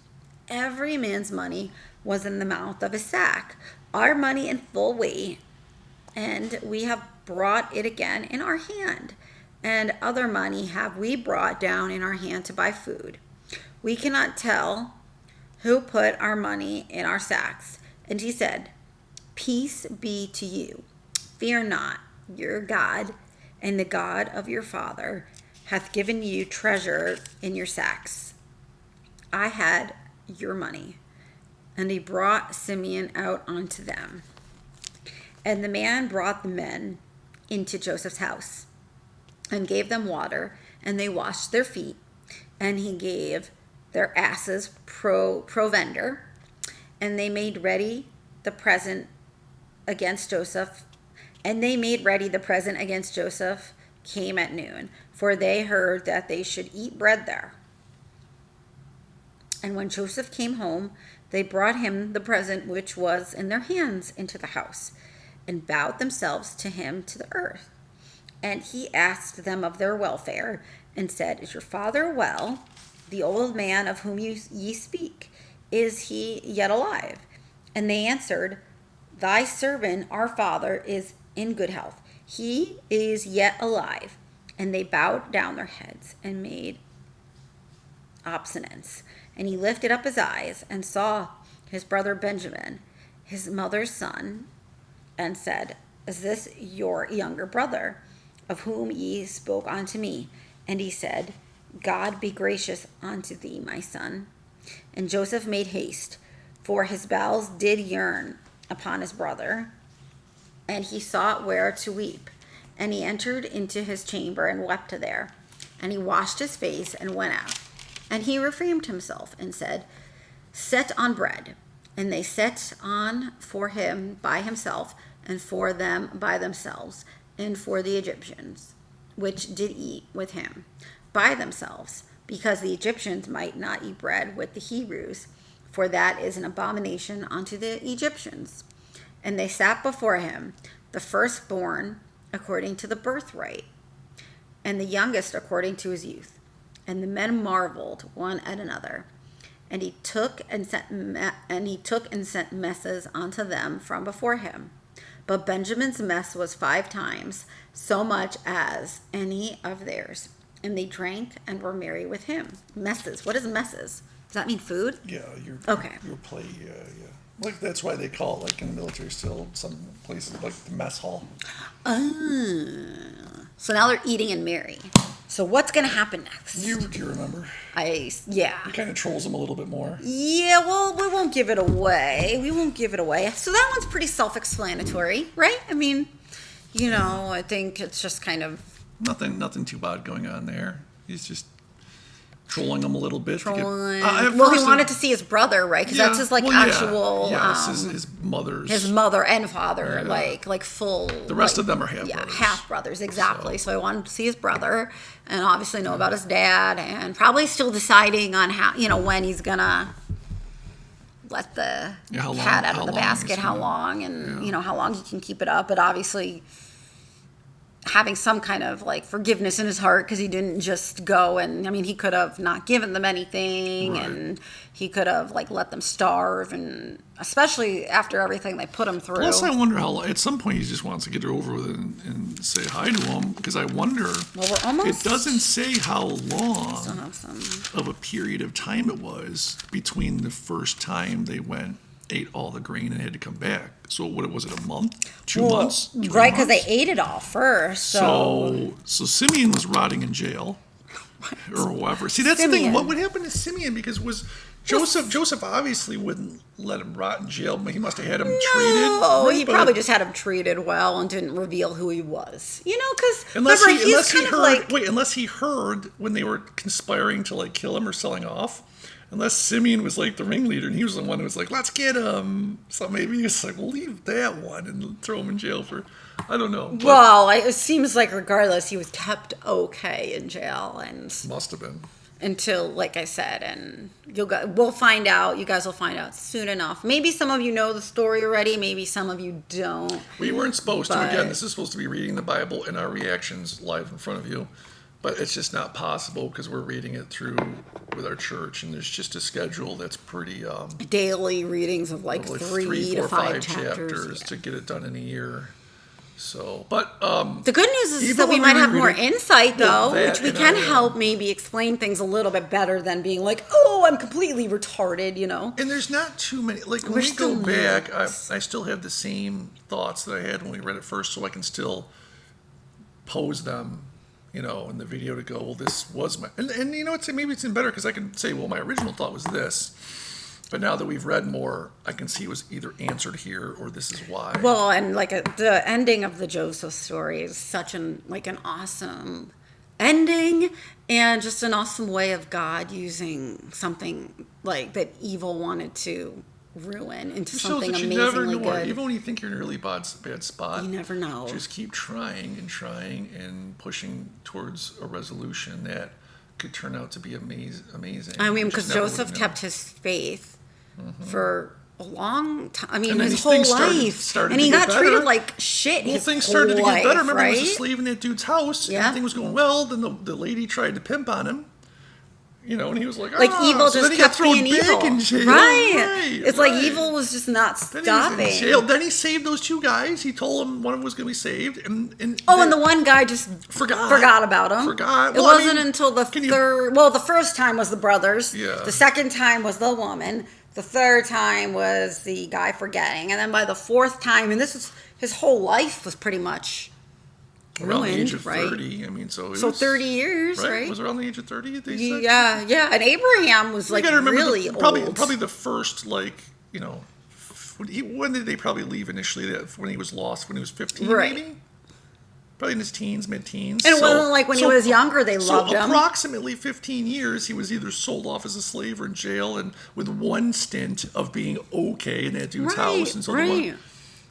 every man's money was in the mouth of his sack, our money in full weight, and we have brought it again in our hand. And other money have we brought down in our hand to buy food. We cannot tell who put our money in our sacks." And he said, "Peace be to you. Fear not, your God and the God of your father hath given you treasure in your sacks. I had your money." And he brought Simeon out unto them. And the man brought the men into Joseph's house, and gave them water, and they washed their feet. And he gave their asses provender, and they made ready the present against Joseph. And they made ready the present against Joseph came at noon, for they heard that they should eat bread there. And when Joseph came home, they brought him the present which was in their hands into the house, and bowed themselves to him to the earth. And he asked them of their welfare, and said, "Is your father well? The old man of whom ye speak, is he yet alive?" And they answered, "Thy servant, our father, is in good health. He is yet alive." And they bowed down their heads and made obeisance. And he lifted up his eyes and saw his brother Benjamin, his mother's son, and said, "Is this your younger brother, of whom ye spoke unto me?" And he said, "God be gracious unto thee, my son." And Joseph made haste, for his bowels did yearn upon his brother, and he sought where to weep. And he entered into his chamber and wept there. And he washed his face and went out. And he refrained himself and said, "Set on bread." And they set on for him by himself, and for them by themselves, and for the Egyptians, which did eat with him by themselves, because the Egyptians might not eat bread with the Hebrews, for that is an abomination unto the Egyptians. And they sat before him, the firstborn according to the birthright, and the youngest according to his youth. And the men marveled one at another. And he took and sent messes unto them from before him. But Benjamin's mess was 5 times so much as any of theirs. And they drank and were merry with him. Messes. What is messes? Does that mean food? Yeah, your play. Yeah. Like that's why they call it, like in the military still, some places like the mess hall. So now they're eating and merry. So what's going to happen next? Do you remember? Yeah. It kind of trolls them a little bit more. Yeah, well, we won't give it away. So that one's pretty self-explanatory, right? I mean, I think it's just kind of... Nothing too bad going on there. He's just trolling them a little bit. He wanted to see his brother, right? Because that's his actual... Yes, his mother's... His mother and father, like full... The rest of them are half-brothers. Yeah, half-brothers, exactly. So I wanted to see his brother and obviously know about his dad, and probably still deciding on how, when he's going to let the cat out of the basket, how long, and, how long he can keep it up. But obviously... having some kind of forgiveness in his heart, because he didn't just go and he could have not given them anything, right. And he could have let them starve, and especially after everything they put him through. Plus, I wonder how at some point he just wants to get it over with and say hi to him, because I wonder. Well, we're almost. It doesn't say how long of a period of time it was between the first time they went, ate all the grain, and had to come back. So what was it, a month? 2 months? Right, because they ate it all first. So Simeon was rotting in jail. Or whatever. See, that's the thing. What would happen to Simeon? Because Joseph obviously wouldn't let him rot in jail, but he must have had him treated. Oh, he probably just had him treated well and didn't reveal who he was. Because unless he heard when they were conspiring to kill him or selling off. unless Simeon was like the ringleader and he was the one who was like, let's get him. So maybe it's like, we'll leave that one and throw him in jail for, I don't know. Well, it seems like regardless, he was kept okay in jail, and Must have been. until, like I said, and we'll find out. You guys will find out soon enough. Maybe some of you know the story already. Maybe some of you don't. We weren't supposed to. But- Again, this is supposed to be reading the Bible and our reactions live in front of you. But it's just not possible because we're reading it through with our church, and there's just a schedule that's pretty Daily readings of like three to 4, five 5 chapters. to get it done in a year. So, but The good news is even that we when might we have read more it- insight, though, that which we and can I, help maybe explain things a little bit better than being like, oh, I'm completely retarded, you know? and there's not too many. Like when We're we go still back, nerds. I still have the same thoughts that I had when we read it first, so I can still pose them, you know, in the video to go, well, this was my, and you know, maybe it's even better because I can say, well, my original thought was this, but now that we've read more, I can see it was either answered here or this is why. Well, and like the ending of the Joseph story is such an awesome ending, and just an awesome way of God using something like that evil wanted to ruin into It shows something that you never amazingly know. good. Even when you think you're in a really bad spot, You never know. Just keep trying and pushing towards a resolution that could turn out to be amazing. I mean, You because just never Joseph would know. kept his faith for a long time. I mean, And then his these whole things life. started And to he get got treated better. like shit Well, his things started to whole get better. life, Remember, he was a right? slave in that dude's house. Yeah. Everything was going well. Then the lady tried to pimp on him. You know, and he was like, Like "Ah." evil So just then he got kept thrown being back evil. in jail. Right. It's like right. evil was just not Then he was stopping. in jail. Then he saved those two guys. He told them one of them was going to be saved. And Oh, and the one guy just forgot about him. Forgot. It Well, I wasn't mean, until the can you- third. Well, the first time was the brothers. Yeah. The second time was the woman. The third time was the guy forgetting, and then by the fourth time, and this is his whole life was pretty much around the ruined, age of right? 30. I mean, so it So was, 30 years, right? Was around the age of 30, they said? Yeah. And Abraham was like You gotta remember really probably old. probably the first, like, you know, when did they probably leave initially? That when he was lost, when he was 15, Right. maybe? Probably in his teens, mid-teens. And it wasn't like when he was younger, they loved him. Approximately 15 years, he was either sold off as a slave or in jail, and with one stint of being okay in that dude's house. And so the one,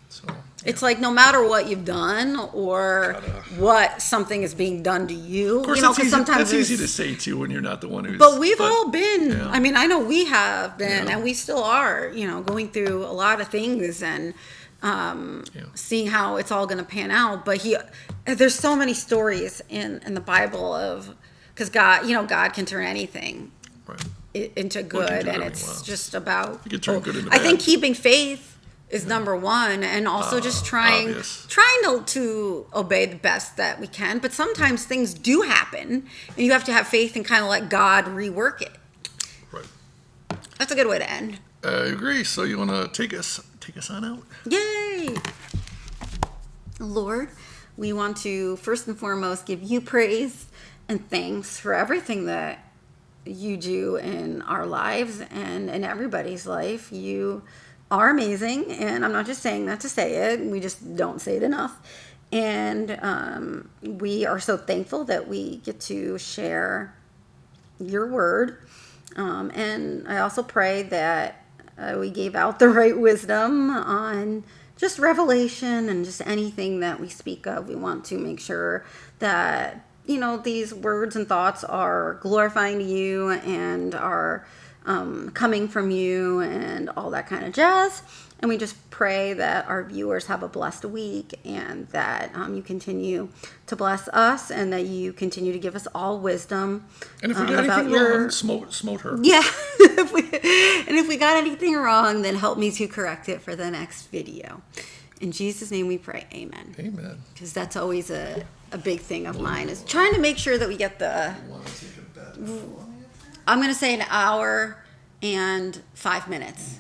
so, It's like no matter what you've done or what something is being done to you. of course, you know, that's, 'cause easy, sometimes that's easy to there's- say, too, when you're not the one who's... But we've all been. yeah. I mean, I know we have been, Yeah. and we still are. You know, going through a lot of things and seeing how it's all going to pan out. But there's so many stories in the Bible of because God, God can turn anything Right. into Well, he can good, do and everything it's well. just about. He can turn good into I think bad. keeping faith is number one, and also just trying Obvious. to obey the best that we can. But sometimes things do happen, and you have to have faith and kind of let God rework it. Right. That's a good way to end. I agree. So you want to take us on out? Yay! Lord, we want to first and foremost give you praise and thanks for everything that you do in our lives and in everybody's life. You are amazing, and I'm not just saying that to say it. We just don't say it enough. And we are so thankful that we get to share your word. And I also pray that we gave out the right wisdom on just revelation and just anything that we speak of. We want to make sure that, these words and thoughts are glorifying to you and are coming from you and all that kind of jazz. And we just pray that our viewers have a blessed week and that you continue to bless us and that you continue to give us all wisdom. And if we got about anything wrong, smote her. Yeah. If we got anything wrong, then help me to correct it for the next video. In Jesus' name we pray. Amen. Amen. Because that's always a big thing of mine is trying to make sure that we get Want to take a bet? I'm going to say an hour and 5 minutes.